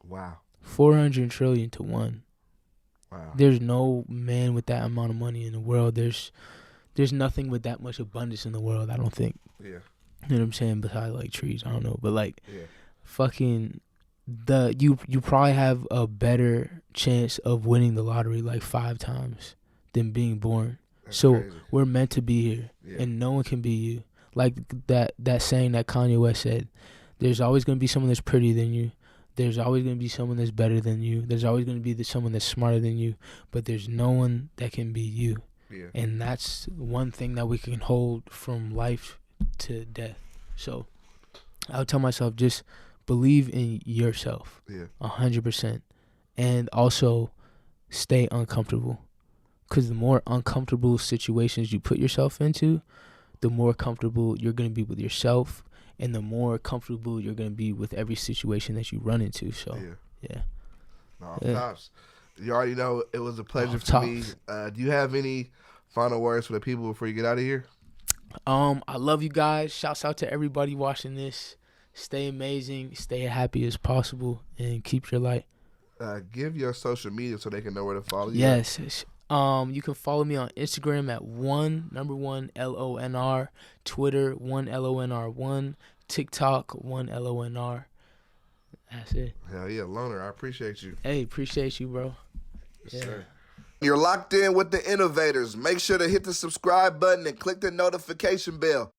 Wow. 400 trillion to 1. Wow. There's no man with that amount of money in the world. There's nothing with that much abundance in the world, I don't think. Yeah. You know what I'm saying? Besides like trees, I don't know. But like fucking you probably have a better chance of winning the lottery like 5 times than being born. That's so crazy. We're meant to be here, and no one can be you. Like that saying that Kanye West said, there's always going to be someone that's prettier than you. There's always going to be someone that's better than you. There's always going to be someone that's smarter than you. But there's no one that can be you. Yeah. And that's one thing that we can hold from life to death. So I would tell myself, just believe in yourself 100%. And also stay uncomfortable. Because the more uncomfortable situations you put yourself into, the more comfortable you're going to be with yourself, and the more comfortable you're going to be with every situation that you run into. So, yeah. No, tops. You already know it was a pleasure for me. Do you have any final words for the people before you get out of here? I love you guys. Shouts out to everybody watching this. Stay amazing. Stay happy as possible, and keep your light. Give your social media so they can know where to follow you. Yes. You can follow me on Instagram at one LONR, Twitter 1LONR1, TikTok 1LONR. That's it. Hell yeah, Lonr, I appreciate you. Hey, appreciate you, bro. Yes, sir. You're locked in with the Innovators. Make sure to hit the subscribe button and click the notification bell.